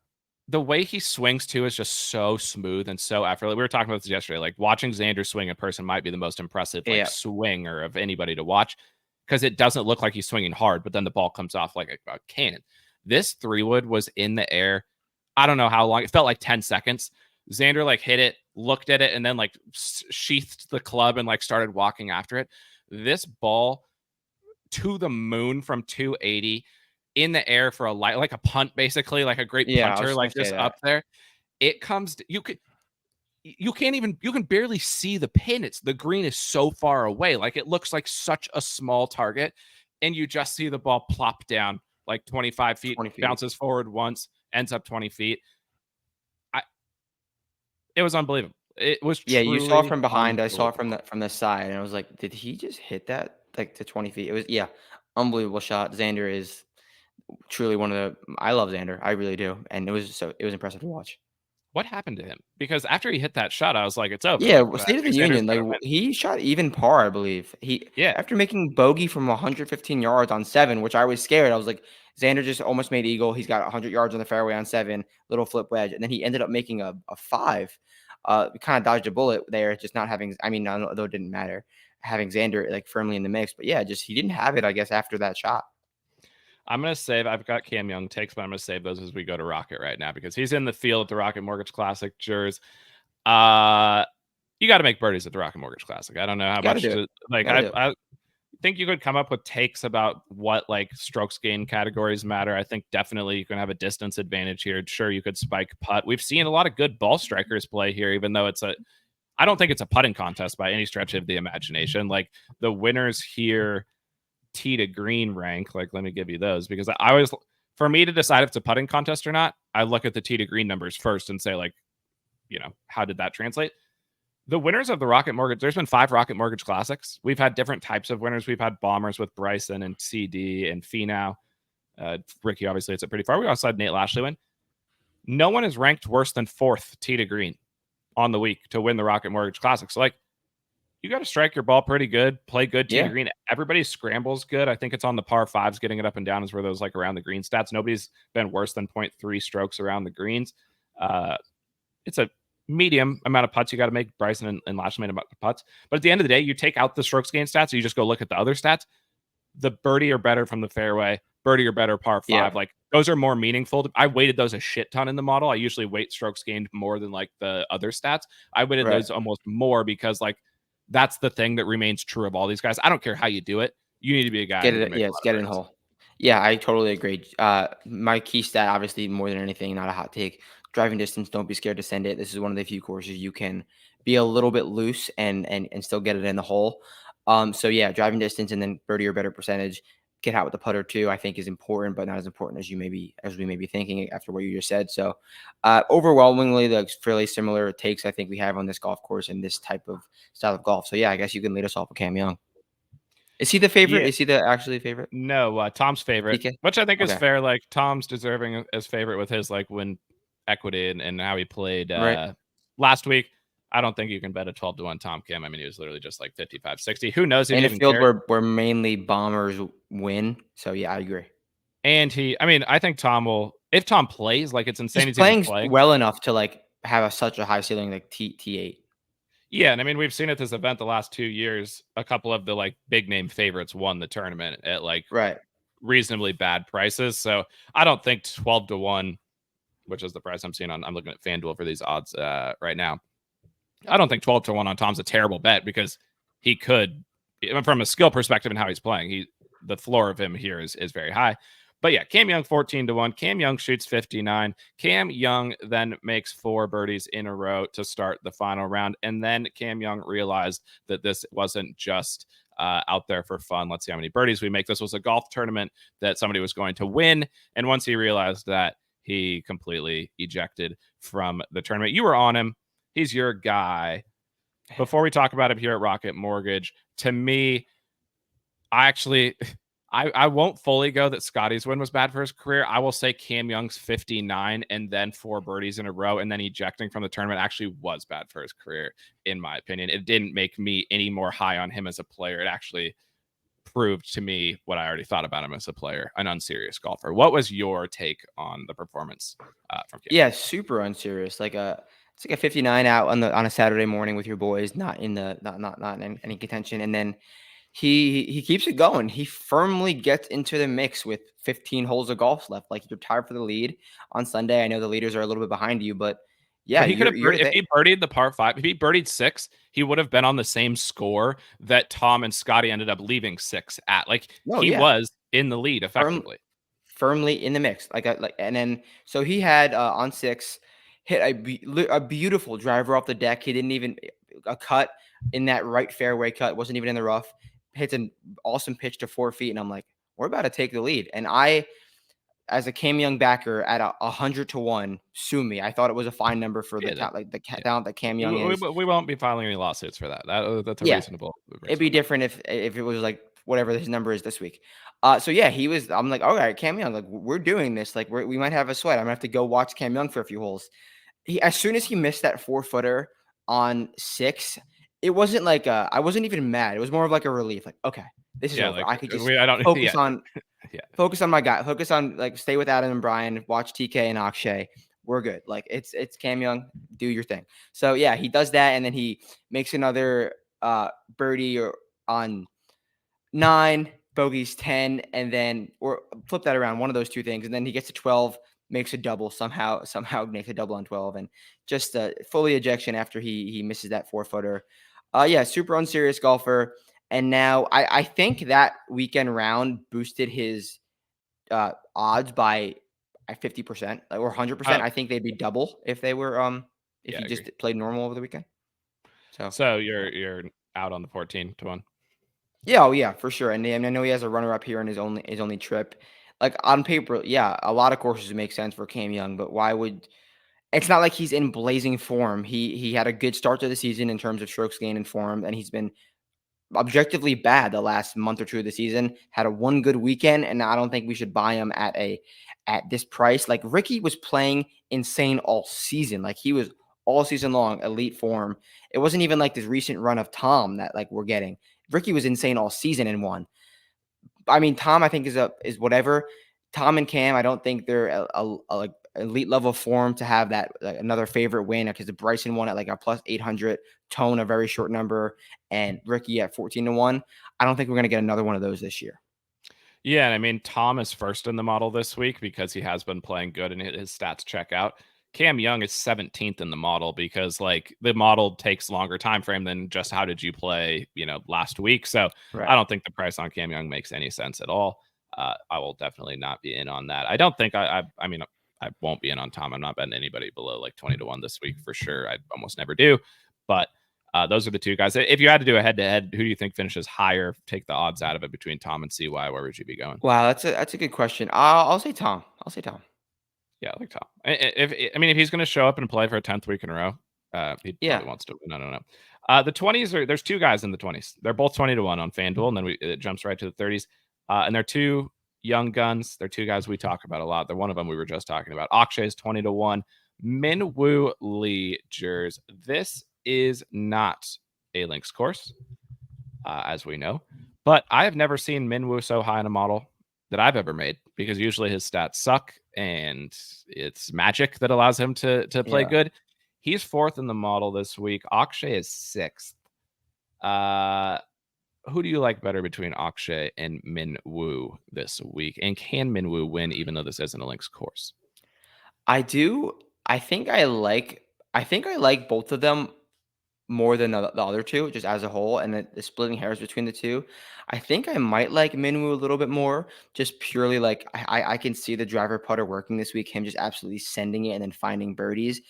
the way he swings too is just so smooth and so effortless. We were talking about this yesterday. Like watching Xander swing in person might be the most impressive like Yeah. swinger of anybody to watch, because it doesn't look like he's swinging hard, but then the ball comes off like a cannon. This 3-wood was in the air. I don't know how long. It felt like 10 seconds. Xander like hit it, looked at it, and then like sheathed the club and like started walking after it. This ball to the moon from 280 in the air for a light, like a punt, basically, like a great Yeah, I was punter, just gonna like say just that. up there. It comes, you can't even, you can barely see the pin. The green is so far away. Like it looks like such a small target. And you just see the ball plop down like 25 feet, 20 feet. bounces forward once, ends up 20 feet. It was unbelievable. It was Yeah, you saw it truly from behind. I saw it unbelievable. from the side, and I was like, "Did he just hit that like to 20 feet?" It was yeah, unbelievable shot. Xander is truly one of the. I love Xander, I really do, and it was impressive to watch. What happened to him? Because after he hit that shot, I was like, it's over. Yeah, Like, well, I State of the think Xander's Union, like, gonna win. he shot even par, I believe. He Yeah. after making bogey from 115 yards on 7, which I was scared, I was like, Xander just almost made eagle. He's got 100 yards on the fairway on 7, little flip wedge, and then he ended up making a 5. Kinda dodged a bullet there, just not having I mean, although it didn't matter, having Xander, like, firmly in the mix, but yeah, just he didn't have it, I guess, after that shot. I'm gonna save. I've got Cam Young takes, but I'm gonna save those as we go to Rocket right now because he's in the field at the Rocket Mortgage Classic. Jers, uh, you got to make birdies at the Rocket Mortgage Classic. I don't know how Gotta much do it. to like. Gotta do it. I think you could come up with takes about what like strokes gain categories matter. I think definitely you can have a distance advantage here. Sure, you could spike putt. We've seen a lot of good ball strikers play here, even though I don't think it's a putting contest by any stretch of the imagination. Like the winners here, tee to green rank. Like, let me give you those because I always, for me to decide if it's a putting contest or not, I look at the tee to green numbers first and say, like, how did that translate? The winners of the Rocket Mortgage, there's been 5 Rocket Mortgage Classics. We've had different types of winners. We've had bombers with Bryson and CD and Finau. Ricky, obviously, it's a pretty far. We also had Nate Lashley win. No one is ranked worse than 4th tee to green on the week to win the Rocket Mortgage Classic. So, like, you got to strike your ball pretty good, play good tee to Yeah. green. Everybody scrambles good. I think it's on the par 5s, getting it up and down is where those like around the green stats. Nobody's been worse than 0.3 strokes around the greens. It's a medium amount of putts you got to make. Bryson and Lashley made about putts. But at the end of the day, you take out the strokes gain stats, so you just go look at the other stats. The birdie or better from the fairway, birdie or better par 5. Yeah. Like those are more meaningful. I weighted those a shit ton in the model. I usually weight strokes gained more than like the other stats. I weighted Right. those almost more because like that's the thing that remains true of all these guys. I don't care how you do it. You need to be a guy Get who can it make a yes, lot of get it in birdies. hole. Yeah, I totally agree. My key stat, obviously, more than anything, not a hot take. Driving distance, don't be scared to send it. This is one of the few courses you can be a little bit loose and still get it in the hole. So yeah, driving distance and then birdie or better percentage. Get out with the putter too, I think is important, but not as important as we may be thinking after what you just said. So overwhelmingly, the fairly similar takes I think we have on this golf course and this type of style of golf. So yeah, I guess you can lead us off with Cam Young. Is he the favorite? Yeah. Is he the actually favorite? No, Tom's favorite, TK? which I think is Okay. fair. Like Tom's deserving as favorite with his like win equity and how he played Right. last week. I don't think you can bet a 12-1 Tom Kim. I mean, he was literally just like 55, 60. Who knows if In he a even field cared? where mainly bombers win. So yeah, I agree. And I mean, I think Tom will, if Tom plays, like it's He's insane he's even playing playing. well enough to like have such a high ceiling like T8. Yeah, and I mean, we've seen at this event the last 2 years, a couple of the like big name favorites won the tournament at like Right. reasonably bad prices. So I don't think 12-1, which is the price I'm seeing I'm looking at FanDuel for these odds right now. I don't think 12-1 on Tom's a terrible bet because he could, from a skill perspective and how he's playing, the floor of him here is very high. But yeah, Cam Young 14-1. Cam Young shoots 59. Cam Young then makes 4 birdies in a row to start the final round. And then Cam Young realized that this wasn't just out there for fun. Let's see how many birdies we make. This was a golf tournament that somebody was going to win. And once he realized that, he completely ejected from the tournament. You were on him. He's your guy. Before we talk about him here at Rocket Mortgage, to me, I actually I won't fully go that Scottie's win was bad for his career. I will say Cam Young's 59 and then 4 birdies in a row and then ejecting from the tournament actually was bad for his career, in my opinion. It didn't make me any more high on him as a player. It actually proved to me what I already thought about him as a player, an unserious golfer. What was your take on the performance from Cam? Yeah, super unserious. It's like a 59 out on a Saturday morning with your boys, not in any contention. And then he keeps it going. He firmly gets into the mix with 15 holes of golf left. Like, you're tied for the lead on Sunday. I know the leaders are a little bit behind you, but yeah, But he could have you're if there. he birdied the par five, if he birdied six, he would have been on the same score that Tom and Scottie ended up leaving six at. Like No, he yeah, was in the lead firm, effectively. firmly in the mix. And then so he had on 6 hit a beautiful driver off the deck. He didn't even a cut in that right fairway cut, wasn't even in the rough. Hits an awesome pitch to 4 feet, and I'm like, we're about to take the lead. And I, as a Cam Young backer at 100 to 1, sue me. I thought it was a fine number for the Yeah, talent, like the yeah. talent that Cam Young is. We won't be filing any lawsuits for that. That's a Yeah, reasonable it'd be number. different if it was like whatever his number is this week. So yeah, he was. I'm like, all right, Cam Young, like we're doing this. Like we might have a sweat. I'm gonna have to go watch Cam Young for a few holes. As soon as he missed that 4-footer on 6, it wasn't like I wasn't even mad. It was more of like a relief. Like, okay, this is Yeah, over. like I could just I don't. focus Yeah, on yeah. my guy. Focus on like stay with Adam and Brian. Watch TK and Akshay. We're good. Like it's Cam Young. Do your thing. So yeah, he does that, and then he makes another birdie on 9, bogeys 10, and then or flip that around, one of those two things, and then he gets to 12, makes a double somehow makes a double on 12, and just fully ejection after he misses that 4-footer. Yeah, super unserious golfer, and now I think that weekend round boosted his odds by 50% or 100%. I think they'd be double if they were if Yeah, he I agree. just played normal over the weekend. So So you're out on the 14 to 1. yeah, oh yeah, for sure. And I know he has a runner up here in his only trip. Like on paper, yeah, a lot of courses make sense for Cam Young, but why would it's not like he's in blazing form. He had a good start to the season in terms of strokes gained and form, and he's been objectively bad the last month or two of the season. Had a one good weekend, and I don't think we should buy him at this price. Like Ricky was playing insane all season. Like he was all season long elite form. It wasn't even like this recent run of Tom that like we're getting. Ricky was insane all season and won. I mean, Tom, I think is whatever. Tom and Cam, I don't think they're a like elite level form to have that like, another favorite win because the Bryson won at like a plus 800, Tone a very short number, and Ricky at 14 to 1. I don't think we're gonna get another one of those this year. Yeah, and I mean Tom is first in the model this week because he has been playing good and his stats check out. Cam Young is 17th in the model because like the model takes longer time frame than just how did you play, last week. So I Right. don't think the price on Cam Young makes any sense at all. I will definitely not be in on that. I don't think I mean I won't be in on Tom. I'm not betting anybody below like 20 to 1 this week for sure. I almost never do, but those are the two guys. If you had to do a head to head, who do you think finishes higher? Take the odds out of it between Tom and CY. Where would you be going? Wow, that's a good question. I'll say Tom. I'll say Tom. Yeah, I like Tom. If he's going to show up and play for a 10th week in a row, he Yeah. probably wants to win. I don't know. The 20s there's two guys in the 20s. They're both 20 to 1 on FanDuel, and then it jumps right to the 30s. And they're two young guns. They're two guys we talk about a lot. They're one of them we were just talking about. Akshay's 20 to 1. Minwoo Lee Jers. This is not a links course, as we know, but I have never seen Minwoo so high in a model that I've ever made because usually his stats suck and it's magic that allows him to play Yeah. good. He's fourth in the model this week. Akshay is sixth. Who do you like better between Akshay and Minwoo this week? And can Minwoo win even though this isn't a links course? I do. I think I like both of them more than the other two, just as a whole, and the splitting hairs between the two. I think I might like Minwoo a little bit more, just purely like I can see the driver putter working this week, him just absolutely sending it and then finding birdies.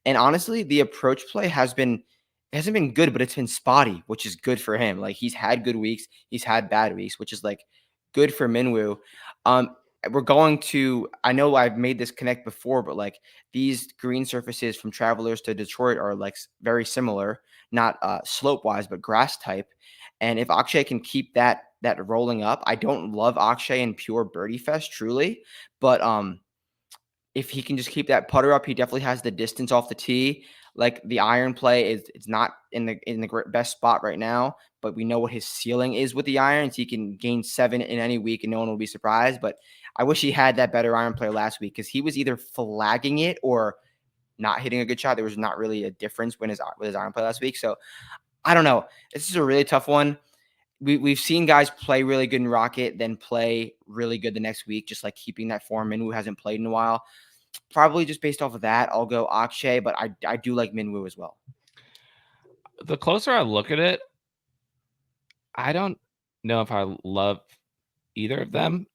And honestly, the approach play hasn't been good, but it's been spotty, which is good for him. Like he's had good weeks, he's had bad weeks, which is like good for Minwoo. Um, we're going to. I know I've made this connect before, but like these green surfaces from Travelers to Detroit are like very similar, not slope wise, but grass type. And if Akshay can keep that rolling up, I don't love Akshay in pure birdie fest, truly, but if he can just keep that putter up, he definitely has the distance off the tee. Like the iron play is it's not in the best spot right now, but we know what his ceiling is with the irons. He can gain 7 in any week, and no one will be surprised. But I wish he had that better iron play last week because he was either flagging it or not hitting a good shot. There was not really a difference with his iron play last week. So I don't know. This is a really tough one. we've seen guys play really good in Rocket, then play really good the next week, just like keeping that form. Minwoo hasn't played in a while. Probably just based off of that, I'll go Akshay, but I do like Minwoo as well. The closer I look at it, I don't know if I love either of them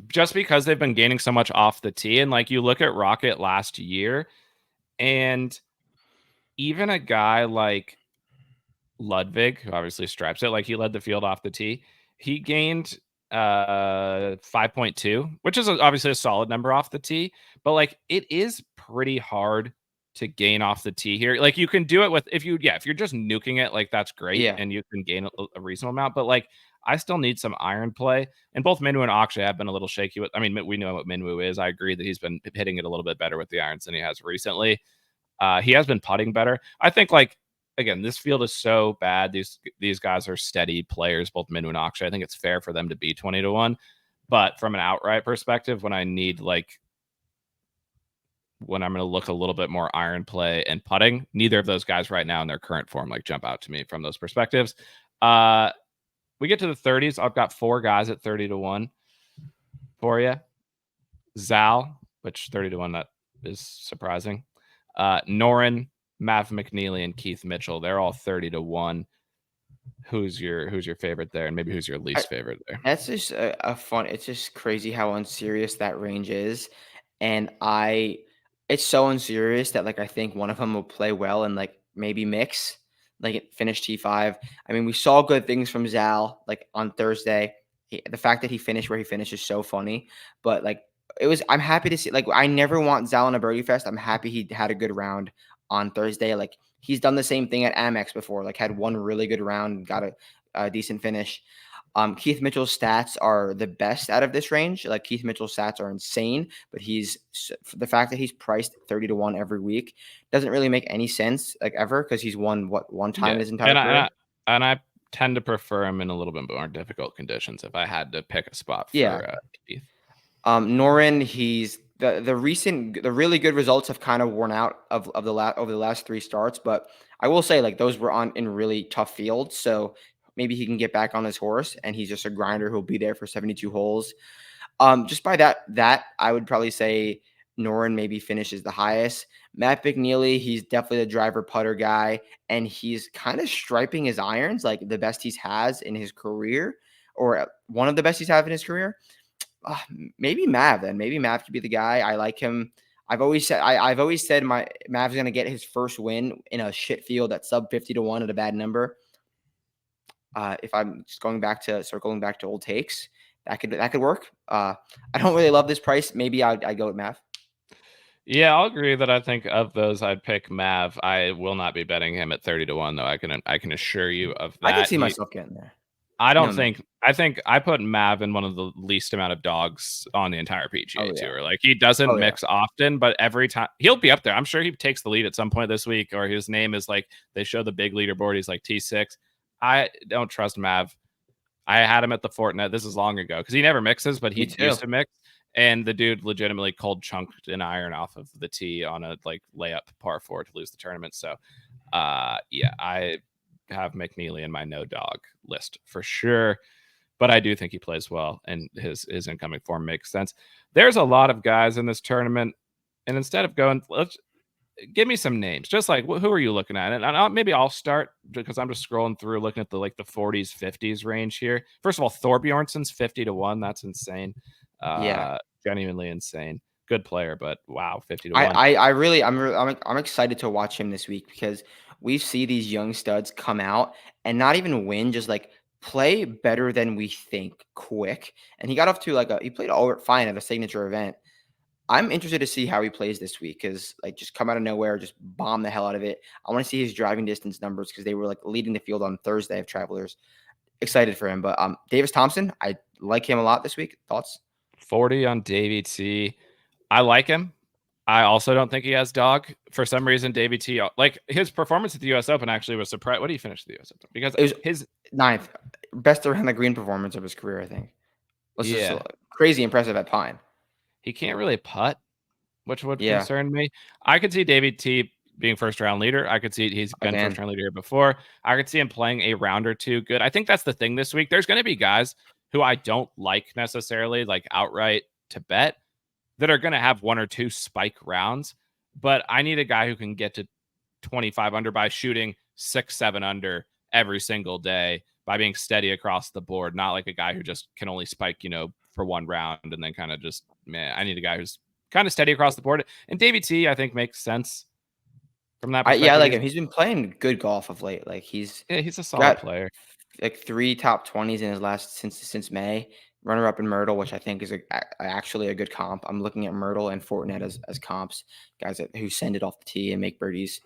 just because they've been gaining so much off the tee. And like you look at Rocket last year, and even a guy like Ludwig, who obviously stripes it, like he led the field off the tee. He gained 5.2, which is obviously a solid number off the tee, but like it is pretty hard to gain off the tee here. Like you can do it with if you're just nuking it, like that's great, Yeah. and you can gain a reasonable amount. But like I still need some iron play, and both Minwoo and Akshay have been a little shaky with. I mean, we know what Minwoo is. I agree that he's been hitting it a little bit better with the irons than he has recently. He has been putting better. I think like again, this field is so bad. These guys are steady players, both Minwoo and Akshay. I think it's fair for them to be 20-1. But from an outright perspective, when I need like when I'm going to look a little bit more iron play and putting, neither of those guys right now in their current form like jump out to me from those perspectives. We get to the 30s. I've got 4 guys at 30-1 for you. Zal, which 30-1, that is surprising. Noren, Mav McNealy, and Keith Mitchell. They're all 30-1. Who's your favorite there, and maybe who's your least favorite there? That's just a fun. It's just crazy how unserious that range is, and it's so unserious that like I think one of them will play well and like maybe mix, like it finish T5. I mean, we saw good things from Zal like on Thursday. The fact that he finished where he finished is so funny, but like it was. I'm happy to see. Like I never want Zal in a birdie fest. I'm happy he had a good round on Thursday. Like he's done the same thing at Amex before. Like had one really good round, got a decent finish. Keith Mitchell's stats are the best out of this range. Like Keith Mitchell's stats are insane, but the fact that he's priced 30-1 every week doesn't really make any sense, like ever, because he's won one time in his entire career. And I tend to prefer him in a little bit more difficult conditions if I had to pick a spot for Keith. Noren, he's the really good results have kind of worn out over the last 3 starts, but I will say like those were in really tough fields, so maybe he can get back on his horse, and he's just a grinder who'll be there for 72 holes. Just by that I would probably say Noren maybe finishes the highest. Matt McNealy, he's definitely the driver putter guy, and he's kind of striping his irons like the best he's has in his career, or one of the best he's had in his career. Maybe Mav then. Maybe Mav could be the guy. I like him. I've always said Mav's gonna get his first win in a shit field at sub 50-1 at a bad number. If I'm just circling back to old takes, that could work. I don't really love this price. Maybe I'd go with Mav. Yeah, I'll agree that I think of those, I'd pick Mav. I will not be betting him at 30-1, though. I can assure you of that. I can see myself getting there. I think I put Mav in one of the least amount of dogs on the entire PGA Tour. Like he doesn't mix often, but every time he'll be up there. I'm sure he takes the lead at some point this week, or his name is like they show the big leaderboard. He's like T6. I don't trust Mav. I had him at the Fortinet. This is long ago because he never mixes, but he used to mix. And the dude legitimately cold chunked an iron off of the tee on a like layup par 4 to lose the tournament. So, yeah, I have McNealy in my no dog list for sure. But I do think he plays well, and his incoming form makes sense. There's a lot of guys in this tournament, and instead of going, let's give me some names. Just like who are you looking at? And maybe I'll start because I'm just scrolling through, looking at the 40s, 50s range here. First of all, Thor Bjornson's 50-1. That's insane. Genuinely insane. Good player, but wow, 50-1. I'm excited to watch him this week because we see these young studs come out and not even win, just like play better than we think quick. And he got off to he played all fine at a signature event. I'm interested to see how he plays this week because like just come out of nowhere, just bomb the hell out of it. I want to see his driving distance numbers because they were like leading the field on Thursday of Travelers. Excited for him. But Davis Thompson, I like him a lot this week. Thoughts? 40 on Davey T. I like him. I also don't think he has dog. For some reason, Davey T, like his performance at the U.S. Open actually was surprised. What did he finish at the U.S. Open? Because it was his 9th, best around the green performance of his career, I think. Was just crazy impressive at Pine. He can't really putt, which would concern me. I could see Davey T being first round leader. I could see he's been Again. first round leader here before. I could see him playing a round or two good. I think that's the thing this week. There's going to be guys who I don't like necessarily, like outright to bet, that are going to have one or two spike rounds. But I need a guy who can get to 25 under by shooting 6-7 under every single day by being steady across the board, not like a guy who just can only spike, for one round and then kind of just, man, I need a guy who's kind of steady across the board. And Davey T, I think, makes sense from that Yeah, I perspective. like him. He's been playing good golf of late. Like he's He's a solid got player. like 3 top 20s in his last since May. Runner up in Myrtle, which I think is actually a good comp. I'm looking at Myrtle and Fortinet as comps, guys who send it off the tee and make birdies.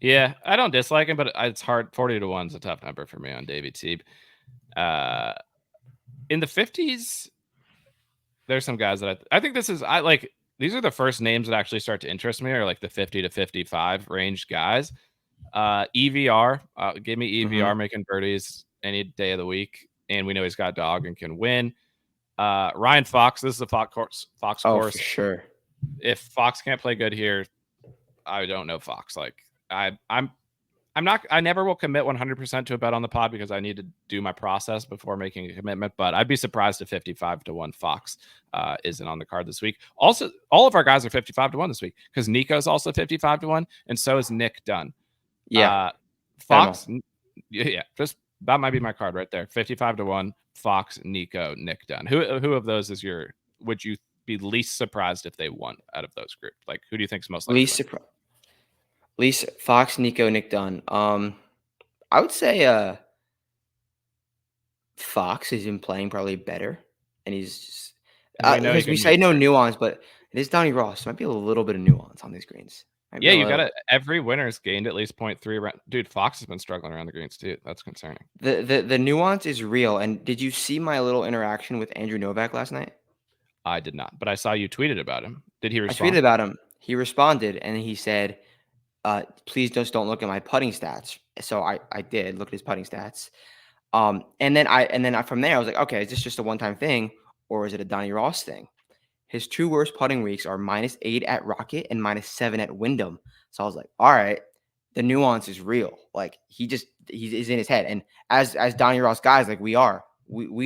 Yeah, I don't dislike him, but it's hard. 40 to 1 is a tough number for me on Davey T. In the 50s, there's some guys that I think these are the first names that actually start to interest me, are like the 50 to 55 range guys. EVR, give me EVR making birdies any day of the week, and we know he's got a dog and can win. Ryan Fox, this is a Fox course. For sure. If Fox can't play good here, I don't know Fox. Like I never will commit 100% to a bet on the pod because I need to do my process before making a commitment, but I'd be surprised if 55 to 1 Fox isn't on the card this week. Also, all of our guys are 55 to 1 this week because Nico's also 55 to 1, and so is Nick Dunn. Yeah. Fox, just that might be my card right there. 55 to 1, Fox, Nico, Nick Dunn. Who of those would you be least surprised if they won out of those groups? Like, who do you think is most likely? Least Fox, Nico, Nick Dunn. I would say Fox has been playing probably better, and he's just because we say no nuance, but it is Donnie Ross. There might be a little bit of nuance on these greens. Yeah, you got to. Every winner's gained at least 0.3. Dude, Fox has been struggling around the greens too. That's concerning. The nuance is real. And did you see my little interaction with Andrew Novak last night? I did not, but I saw you tweeted about him. Did he respond? I tweeted about him. He responded, and he said, "Please just don't look at my putting stats." So I did look at his putting stats. And then from there I was like, okay, is this just a one-time thing, or is it a Donnie Ross thing? His 2 worst putting weeks are -8 at Rocket and -7 at Wyndham. So I was like, all right, the nuance is real. Like he's in his head. And as Donnie Ross guys, like we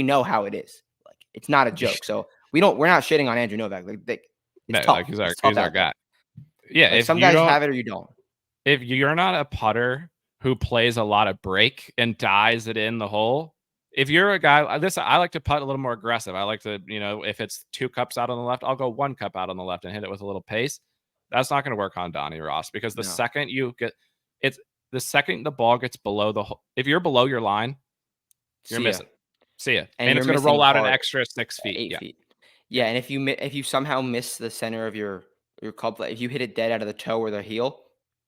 know how it is. Like it's not a joke. So we're not shitting on Andrew Novak. It's tough. Like he's our guy. Yeah, like some guys have it or you don't. If you're not a putter who plays a lot of break and dies it in the hole, if you're a guy, I like to putt a little more aggressive. I like to, if it's 2 cups out on the left, I'll go 1 cup out on the left and hit it with a little pace. That's not going to work on Donnie Ross because the second the ball gets below the hole, if you're below your line, you're missing. See ya. And it's going to roll out an extra 6 feet. 8 feet. Yeah, and if you somehow miss the center of your club, if you hit it dead out of the toe or the heel,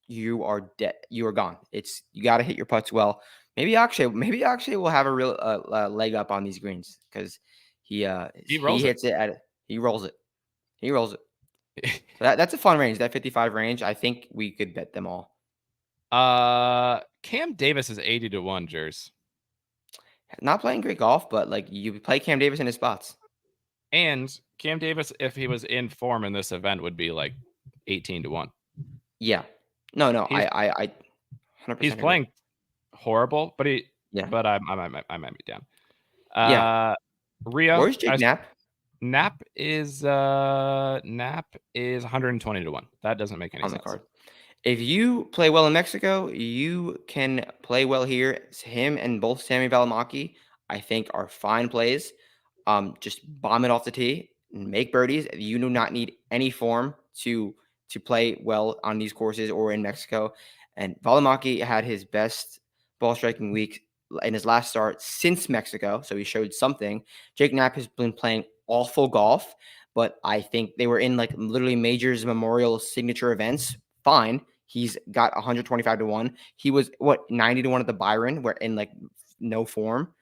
you are dead. You are gone. You got to hit your putts well. Maybe Akshay will have a real leg up on these greens because he rolls it. So that's a fun range. That 55 range. I think we could bet them all. Cam Davis is 80 to 1, Jers. Not playing great golf, but like you play Cam Davis in his spots. And Cam Davis, if he was in form in this event, would be like 18 to 1. Yeah. No. I 100% he's playing horrible, but but I might be down. Rio. Where's Jake Knapp? Knapp is 120 to 1. That doesn't make any sense. On the card. If you play well in Mexico, you can play well here. It's him and both Sammy Valimaki, I think, are fine plays. Just bomb it off the tee and make birdies. You do not need any form to play well on these courses or in Mexico. And Valimaki had his best ball striking week in his last start since Mexico, so he showed something. Jake Knapp has been playing awful golf, but I think they were in like literally majors, memorial, signature events. Fine. He's got 125 to 1. He was 90 to 1 at the Byron, where in like no form.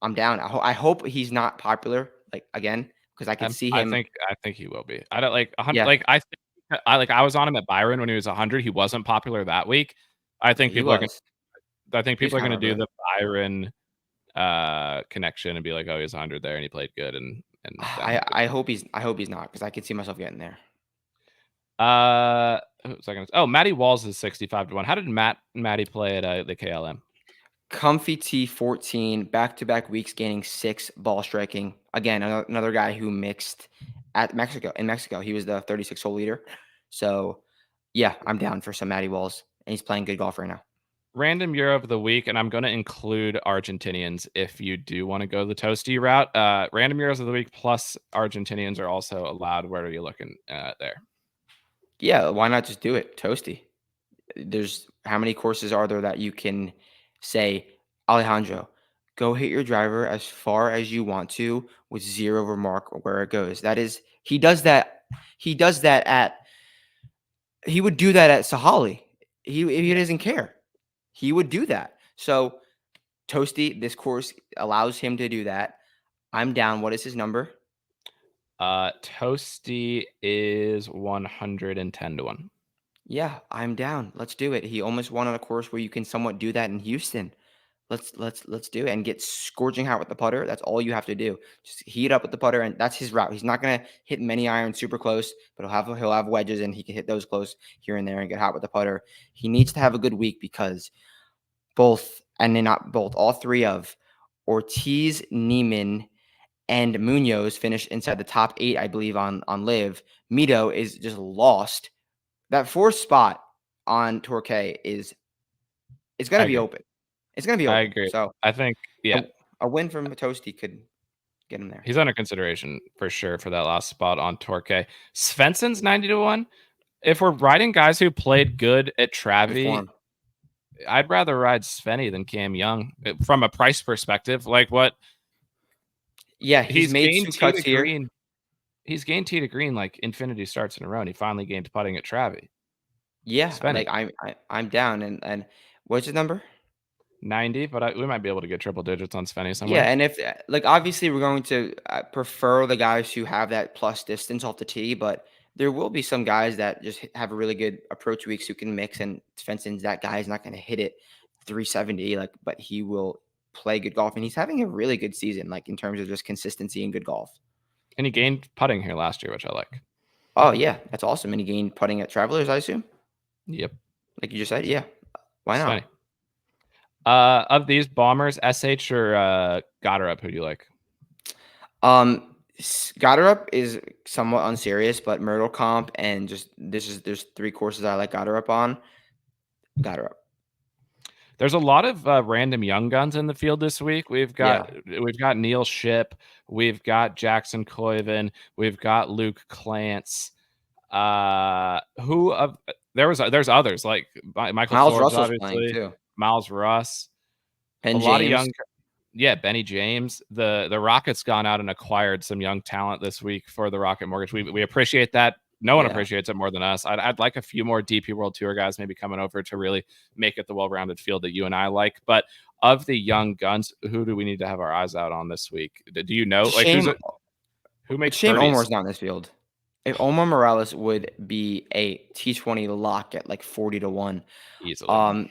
I'm down. I hope he's not popular again because I can see him. I think he will be. I don't like 100. Yeah. I was on him at Byron when he was 100. He wasn't popular that week. I think people are going to do the Byron connection and be like, oh, he's 100 there and he played good. And I hope he's not because I can see myself getting there. Who's I gonna? Oh, Matty Walls is 65-1. How did Matty play at the KLM? Comfy T14, back-to-back weeks gaining 6 ball striking. Again, another guy who mixed at Mexico. In Mexico, he was the 36-hole leader. So, yeah, I'm down for some Matty Walls, and he's playing good golf right now. Random Euro of the week, and I'm going to include Argentinians if you do want to go the toasty route. Random Euros of the week plus Argentinians are also allowed. Where are you looking there? Yeah, why not just do it? Toasty. There's how many courses are there that you can say, Alejandro, go hit your driver as far as you want to with zero remark where it goes. That is, he does that. He does that at. He would do that at Sahali. He doesn't care. He would do that. So Toasty, this course allows him to do that. I'm down. What is his number? Toasty is 110-1. Yeah, I'm down. Let's do it. He almost won on a course where you can somewhat do that in Houston. Let's do it and get scorching hot with the putter. That's all you have to do. Just heat up with the putter, and that's his route. He's not gonna hit many irons super close, but he'll have wedges, and he can hit those close here and there and get hot with the putter. He needs to have a good week because all three of Ortiz, Neiman, and Munoz finished inside the top 8, I believe, on Live. Mito is just lost. That 4th spot on Torquay it's going to be open. It's going to be open. I agree. So I think, yeah. A win from Toasty could get him there. He's under consideration for sure for that last spot on Torquay. Svensson's 90-1. If we're riding guys who played good at Travy, I'd rather ride Svenny than Cam Young from a price perspective. Like what? Yeah, he's made gained 2 cuts here. Green. He's gained tee to green like infinity starts in a row. And he finally gained putting at Travy. Yeah, Svenny. like I'm down. And what's his number? 90, but we might be able to get triple digits on Svenny somewhere. Yeah, and if like obviously we're going to prefer the guys who have that plus distance off the tee, but there will be some guys that just have a really good approach weeks who can mix. And Svensson's that guy is not going to hit it 370, but he will play good golf, and he's having a really good season, like in terms of just consistency and good golf. And he gained putting here last year, which I like. Oh yeah, that's awesome. And he gained putting at Travelers, I assume. Yep. Like you just said, yeah. Why not? Svenny. Of these bombers, SH or Gotterup, who do you like? Gotterup is somewhat unserious, but Myrtle Comp and there's 3 courses I like Gotterup on. Gotterup. There's a lot of random young guns in the field this week. We've got Neil Shipp, we've got Jackson Coyven, we've got Luke Clance. There's others like Michael Miles Forbes, Russell's obviously, playing too. Miles Russ, And a James. lot of young. Yeah, Benny James. The Rockets gone out and acquired some young talent this week for the Rocket Mortgage. We appreciate that. No one appreciates it more than us. I'd like a few more DP World Tour guys maybe coming over to really make it the well-rounded field that you and I like. But of the young guns, who do we need to have our eyes out on this week? Do you know? Who makes Shane 30s? Omar's not in this field. If Omar Morales would be a T20 lock at like 40-1. Easily.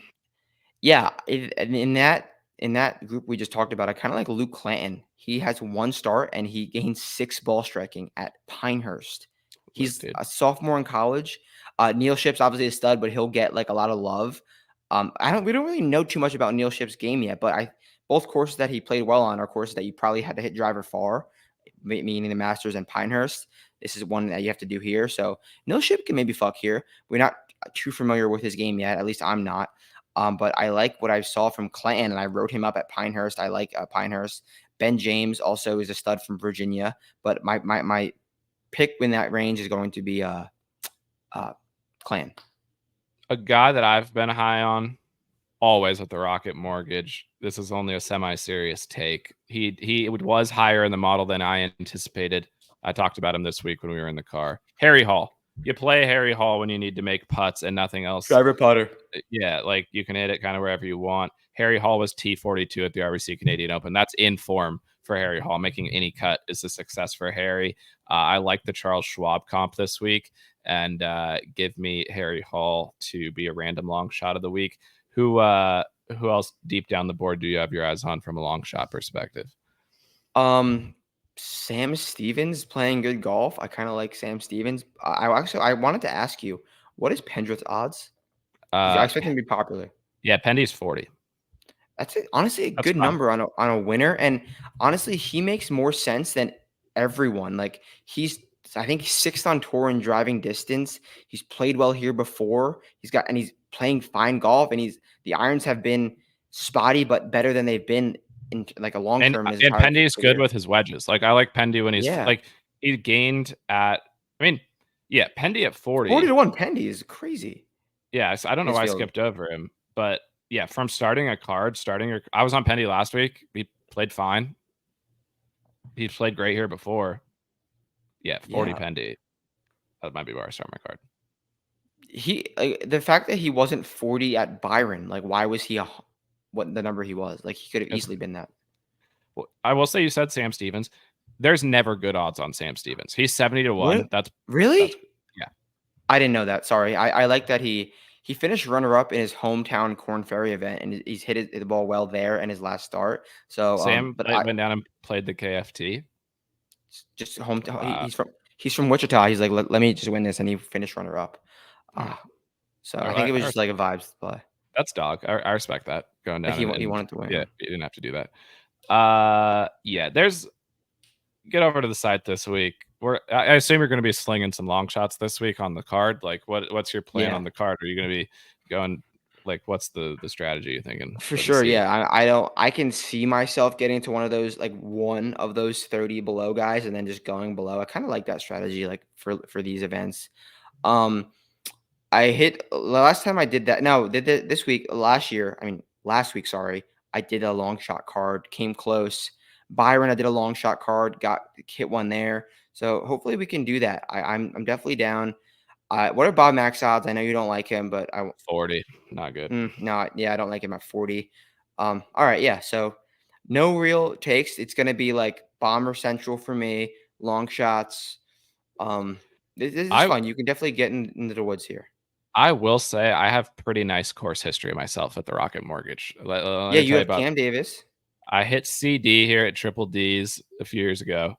Yeah, in that group we just talked about, I kind of like Luke Clanton. He has 1 start and he gained 6 ball striking at Pinehurst. He's a sophomore in college. Neil Shipp's obviously a stud, but he'll get like a lot of love. We don't really know too much about Neil Shipp's game yet, but both courses that he played well on are courses that you probably had to hit driver far, meaning the Masters and Pinehurst. This is one that you have to do here. So Neil Shipp can maybe fuck here. We're not too familiar with his game yet. At least I'm not. But I like what I saw from Clanton, and I wrote him up at Pinehurst. I like Pinehurst. Ben James also is a stud from Virginia, but my pick in that range is going to be Clanton. A guy that I've been high on always with the Rocket Mortgage. This is only a semi-serious take. He was higher in the model than I anticipated. I talked about him this week when we were in the car. Harry Hall. You play Harry Hall when you need to make putts and nothing else. Driver putter. Yeah, like you can hit it kind of wherever you want. Harry Hall was T42 at the RBC Canadian Open. That's in form for Harry Hall. Making any cut is a success for Harry. I like the Charles Schwab comp this week, and give me Harry Hall to be a random long shot of the week. Who else deep down the board do you have your eyes on from a long shot perspective? Sam Stevens playing good golf. I kind of like Sam Stevens. I wanted to ask you, what is Pendrith's odds? I Uh, expect him to be popular. yeah, Pendy's 40. That's honestly a That's good fine. number on a winner, and honestly, he makes more sense than everyone. Like I think he's sixth on tour in driving distance. He's played well here before. He's playing fine golf, and the irons have been spotty but better than they've been in like a long term in his And entire Pendy's good career. with his wedges. Like I like Pendy when he's Yeah, like he gained at. I mean, yeah, Pendy at 40 40. to 1 Pendy is crazy Yeah, so I don't in know this why I field. skipped over him, but yeah, from starting a card, I was on Pendy last week. He played fine. He played great here before. Yeah, 40 Yeah, Pendy. That might be where I start my card. the fact that he wasn't 40 at Byron, like why was he what the number he was? Like he could have It's, easily been that. I will say you said Sam Stevens. There's never good odds on Sam Stevens. He's 70 to 1. What? That's Really? yeah. I didn't know that. Sorry. I like that he finished runner up in his hometown Corn Ferry event, and he's hit the ball well there in his last start. So, Sam but I went down and played the KFT. just hometown. Uh, He's from Wichita. He's like, let me just win this, and he finished runner up. hmm, So I think it was just like a vibes play. that's dog. I respect that going Like down he and wanted to yeah, win. you didn't have to do that. Yeah, there's get over to the site this week. I assume you're going to be slinging some long shots this week on the card. Like, what's your plan Yeah. on the card? Are you going to be going like what's the strategy you're thinking For for the sure, seed? yeah. I can see myself getting to one of those 30 below guys and then just going below. I kind of like that strategy like for these events. Um I hit last time I did that. No, this week last week, sorry. I did a long shot card, came close. Byron, I did a long shot card, got hit one there. So hopefully we can do that. I'm definitely down. What are Bob Max odds? I know you don't like him, but 40, not good. no, yeah, I don't like him at 40. All right, yeah. So no real takes. It's gonna be like bomber central for me, long shots. This is I fun. You can definitely get into the woods here. I will say I have pretty nice course history myself at the Rocket Mortgage. Let Yeah, me you tell you have about. Cam Davis. I hit CD here at Triple D's a few years ago.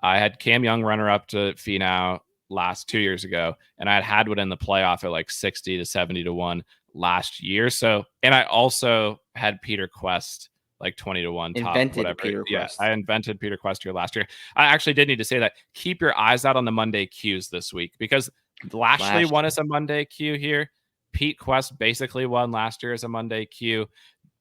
I had Cam Young runner up to Finau last 2 years ago, and I had Hadwood in the playoff at like 60 to 70 to 1 last year. So, and I also had Peter Quest like 20 to 1 top, Invented whatever. Peter Yeah, Quest. I invented Peter Quest here last year. I actually did need to say that. Keep your eyes out on the Monday cues this week because Lashley won as a Monday cue here. Pete Quest basically won last year as a Monday cue.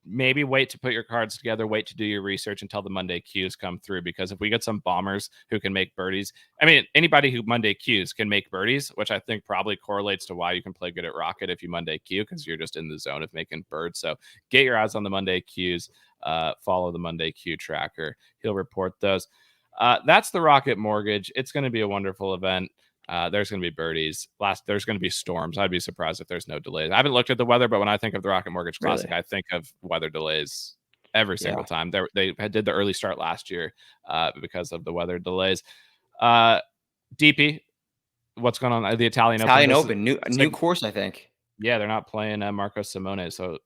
Maybe wait to put your cards together, wait to do your research until the Monday cues come through. Because if we get some bombers who can make birdies, I mean, anybody who Monday cues can make birdies, which I think probably correlates to why you can play good at Rocket if you Monday cue, because you're just in the zone of making birds. So get your eyes on the Monday cues, follow the Monday cue tracker. He'll report those. That's the Rocket Mortgage. It's going to be a wonderful event. There's going to be birdies. There's going to be storms. I'd be surprised if there's no delays. I haven't looked at the weather, but when I think of the Rocket Mortgage Classic, Really? I think of weather delays every single Yeah. time. They did the early start last year because of the weather delays. DP, what's going on? The Italian Open. Italian Open, new Like, course, I think. yeah, they're not playing Marco Simone. So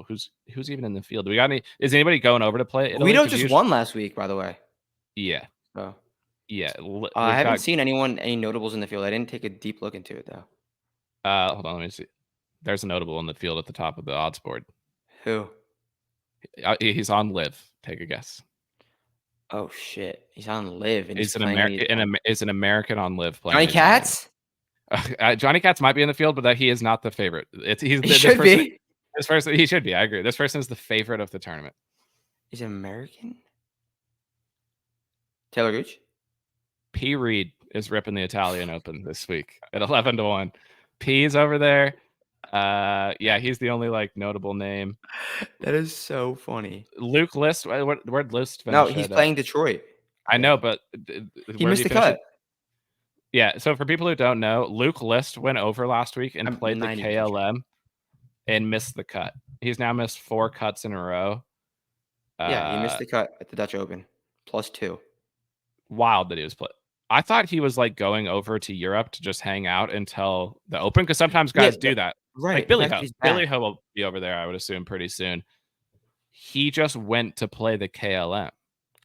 who's even in the field? Do we got any? Is anybody going over to play Italy? Guido just won last week, by the way. Yeah, So yeah. I We've haven't got. seen any notables in the field. I didn't take a deep look into it though. Hold on, let me see. There's a notable in the field at the top of the odds board. Who? He's on live. Take a guess. Oh shit, he's on live and He's he's playing. Is an American on live playing. Johnny Katz. Johnny Katz might be in the field, but that he is not the favorite. He should be. This person, he should be. I agree. This person is the favorite of the tournament. He's American. Taylor Gooch. P. Reed is ripping the Italian Open this week at 11 to 1. P is over there. Yeah, he's the only like notable name. That is so funny. Luke List. Where'd List finish? No, he's playing Detroit. I know, but he missed the cut. Yeah, so for people who don't know, Luke List went over last week and played the KLM and missed the cut. He's now missed 4 cuts in a row. Yeah, he missed the cut at the Dutch Open, +2. Wild that he was playing. I thought he was like going over to Europe to just hang out until the Open, because sometimes guys do that. Right. Like Billy Ho. Billy Ho will be over there, I would assume, pretty soon. He just went to play the KLM.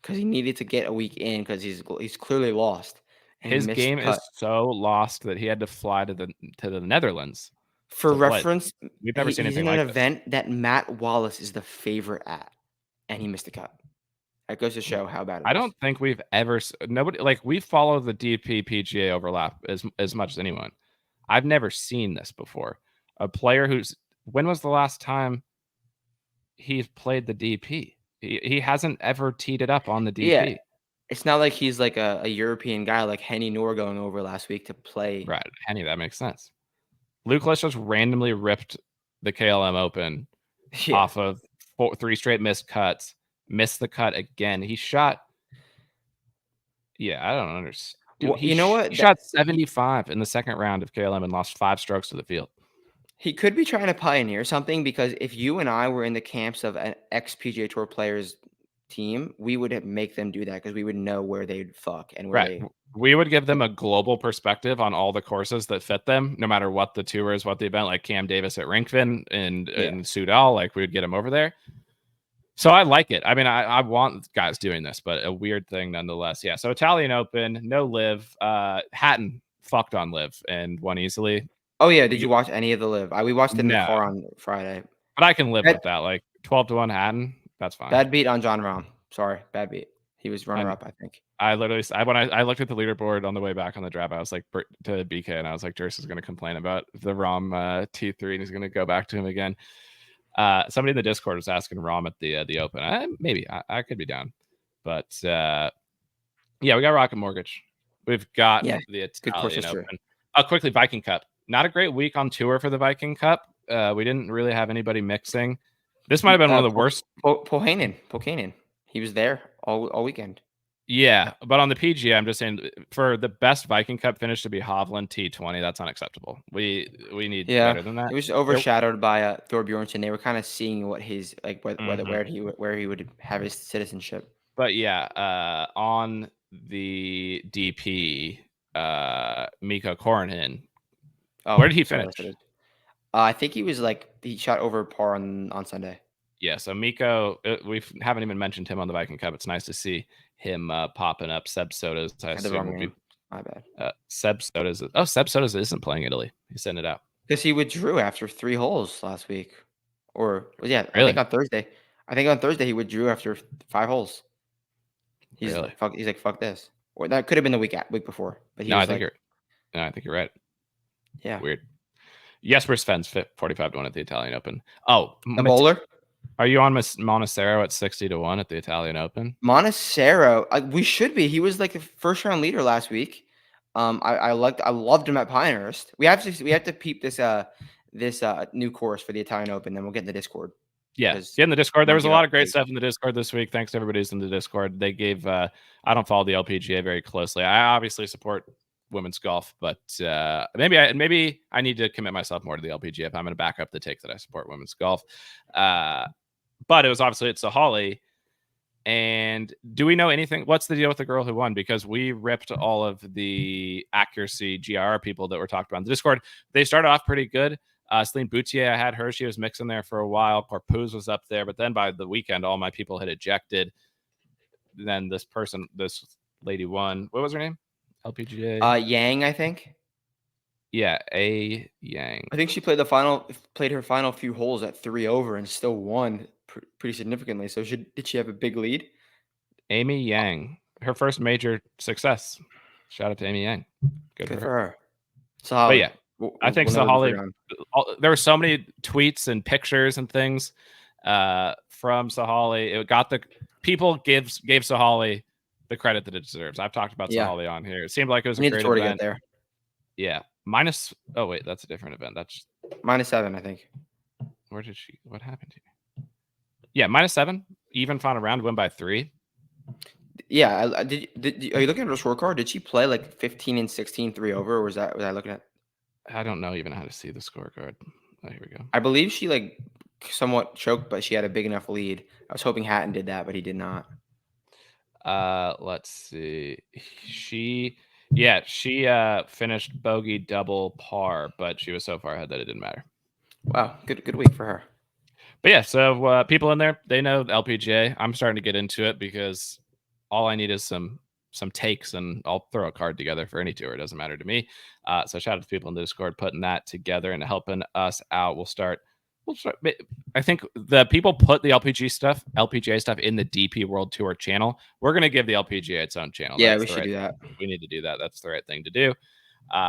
because he needed to get a week in because he's clearly lost and he His missed game cut. is so lost that he had to fly to the Netherlands For to play. reference, We've never seen he's anything in an like this. event that Matt Wallace is the favorite at, and he missed the cut. That goes to show how bad it I was. don't think we've ever nobody like we follow the DPPGA overlap as much as anyone. I've never seen this before. A player who's when was the last time he played the DP? He hasn't ever teed it up on the Yeah, DP. it's not like he's like a European guy like Henny Noor going over last week to play. Right, Henny, that makes sense. Luke just randomly ripped the KLM Open Yeah. off of 3 straight missed cuts. Missed the cut again. He shot. Yeah, I don't understand. Dude, Well, you know what? He shot 75 in the second round of KLM and lost 5 strokes to the field. He could be trying to pioneer something because if you and I were in the camps of an ex-PGA Tour players team, we would make them do that because we would know where they'd fuck and where they. We would give them a global perspective on all the courses that fit them, no matter what the tour is, what the event, like Cam Davis at Rinkvin and Soudal, like we would get him over there. So I like it. I mean, I want guys doing this, but a weird thing nonetheless. Yeah. So Italian Open, no live. Hatton fucked on live and won easily. Oh yeah, did you watch any of the live? We watched it in the No. car on Friday. But I can live with that. Like 12-1 Hatton, that's fine. Bad beat on John Rahm. Sorry, bad beat. He was runner up, I think. I literally, when I looked at the leaderboard on the way back on the drive, I was like to BK, and I was like, Jers is going to complain about the Rahm T3, and he's going to go back to him again. Somebody in the Discord was asking Rahm at the Open. Maybe I could be down, but yeah, we got Rocket Mortgage. We've got the Italian Open. Quickly, Viking Cup. Not a great week on tour for the Viking Cup. We didn't really have anybody mixing. This might have been one of the worst. Pokanen. He was there all weekend. Yeah, but on the PGA, I'm just saying for the best Viking Cup finish to be Hovland T20, that's unacceptable. We need better than that. It was overshadowed by Thor Bjornsson. They were kind of seeing what his like where he would have his citizenship. But yeah, on the DP, Mikko Korhonen. Where did he finish? I think he was he shot over par on Sunday. Yeah, so Mikko, we haven't even mentioned him on the Viking Cup. It's nice to see him popping up. Seb Sodas, I assume will be. My bad. Seb Sodas. Oh, Seb Sodas isn't playing Italy. He's sending it out because he withdrew after 3 holes last week, or really? I think on Thursday. I think on Thursday he withdrew after 5 holes. He's really? He's fuck this. Or that could have been the week before. But I think you're right. Yeah. Weird. Jesper Sven's 45-1 at the Italian Open. Oh, the bowler. Are you on Monacero at 60-1 at the Italian Open? Monacero, we should be. He was like the first round leader last week. I loved him at Pinehurst. We have to peep this new course for the Italian Open. Then we'll get in the Discord. Yeah, get in the Discord. There was a lot of great stuff in the Discord this week. Thanks to everybody who's in the Discord. They gave. I don't follow the LPGA very closely. I obviously support women's golf, but maybe I need to commit myself more to the LPGA if I'm going to back up the take that I support women's golf. But it was obviously at Sahali. And do we know anything? What's the deal with the girl who won? Because we ripped all of the accuracy GR people that were talked about in the Discord. They started off pretty good. Celine Boutier, I had her. She was mixing there for a while. Corpuz was up there. But then by the weekend, all my people had ejected. Then this lady won. What was her name? LPGA? Yang, I think. Yeah, A. Yang. I think she played her final few holes at 3 over and still won pretty significantly. So did she have a big lead? Amy Yang, her first major success. Shout out to Amy Yang. Good for her. Sahali. But yeah, I think Sahali. There were so many tweets and pictures and things from Sahali. It got the people gave Sahali the credit that it deserves. I've talked about Sahali on here. It seemed like it was a great event. To get there. Yeah. Oh wait, that's a different event. That's -7, I think. What happened here? Yeah, -7. Even final round, win by 3. Yeah. Are you looking at her scorecard? Did she play like 15 and 16 3 over, or was I looking at? I don't know even how to see the scorecard. Oh, here we go. I believe she somewhat choked, but she had a big enough lead. I was hoping Hatton did that, but he did not. Let's see. She finished bogey double par, but she was so far ahead that it didn't matter. Wow, good week for her. But yeah, so people in there, they know the LPGA. I'm starting to get into it because all I need is some takes, and I'll throw a card together for any tour. It doesn't matter to me. So shout out to people in the Discord putting that together and helping us out. We'll start. I think the people put the LPGA stuff in the DP World Tour channel. We're gonna give the LPGA its own channel. Yeah, That's we the should right do that. We need to do that. That's the right thing to do.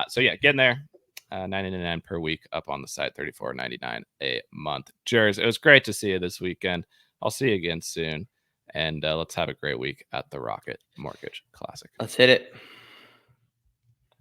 So yeah, get in there. $99 per week up on the site, $34.99 a month. Jers, it was great to see you this weekend. I'll see you again soon. And let's have a great week at the Rocket Mortgage Classic. Let's hit it.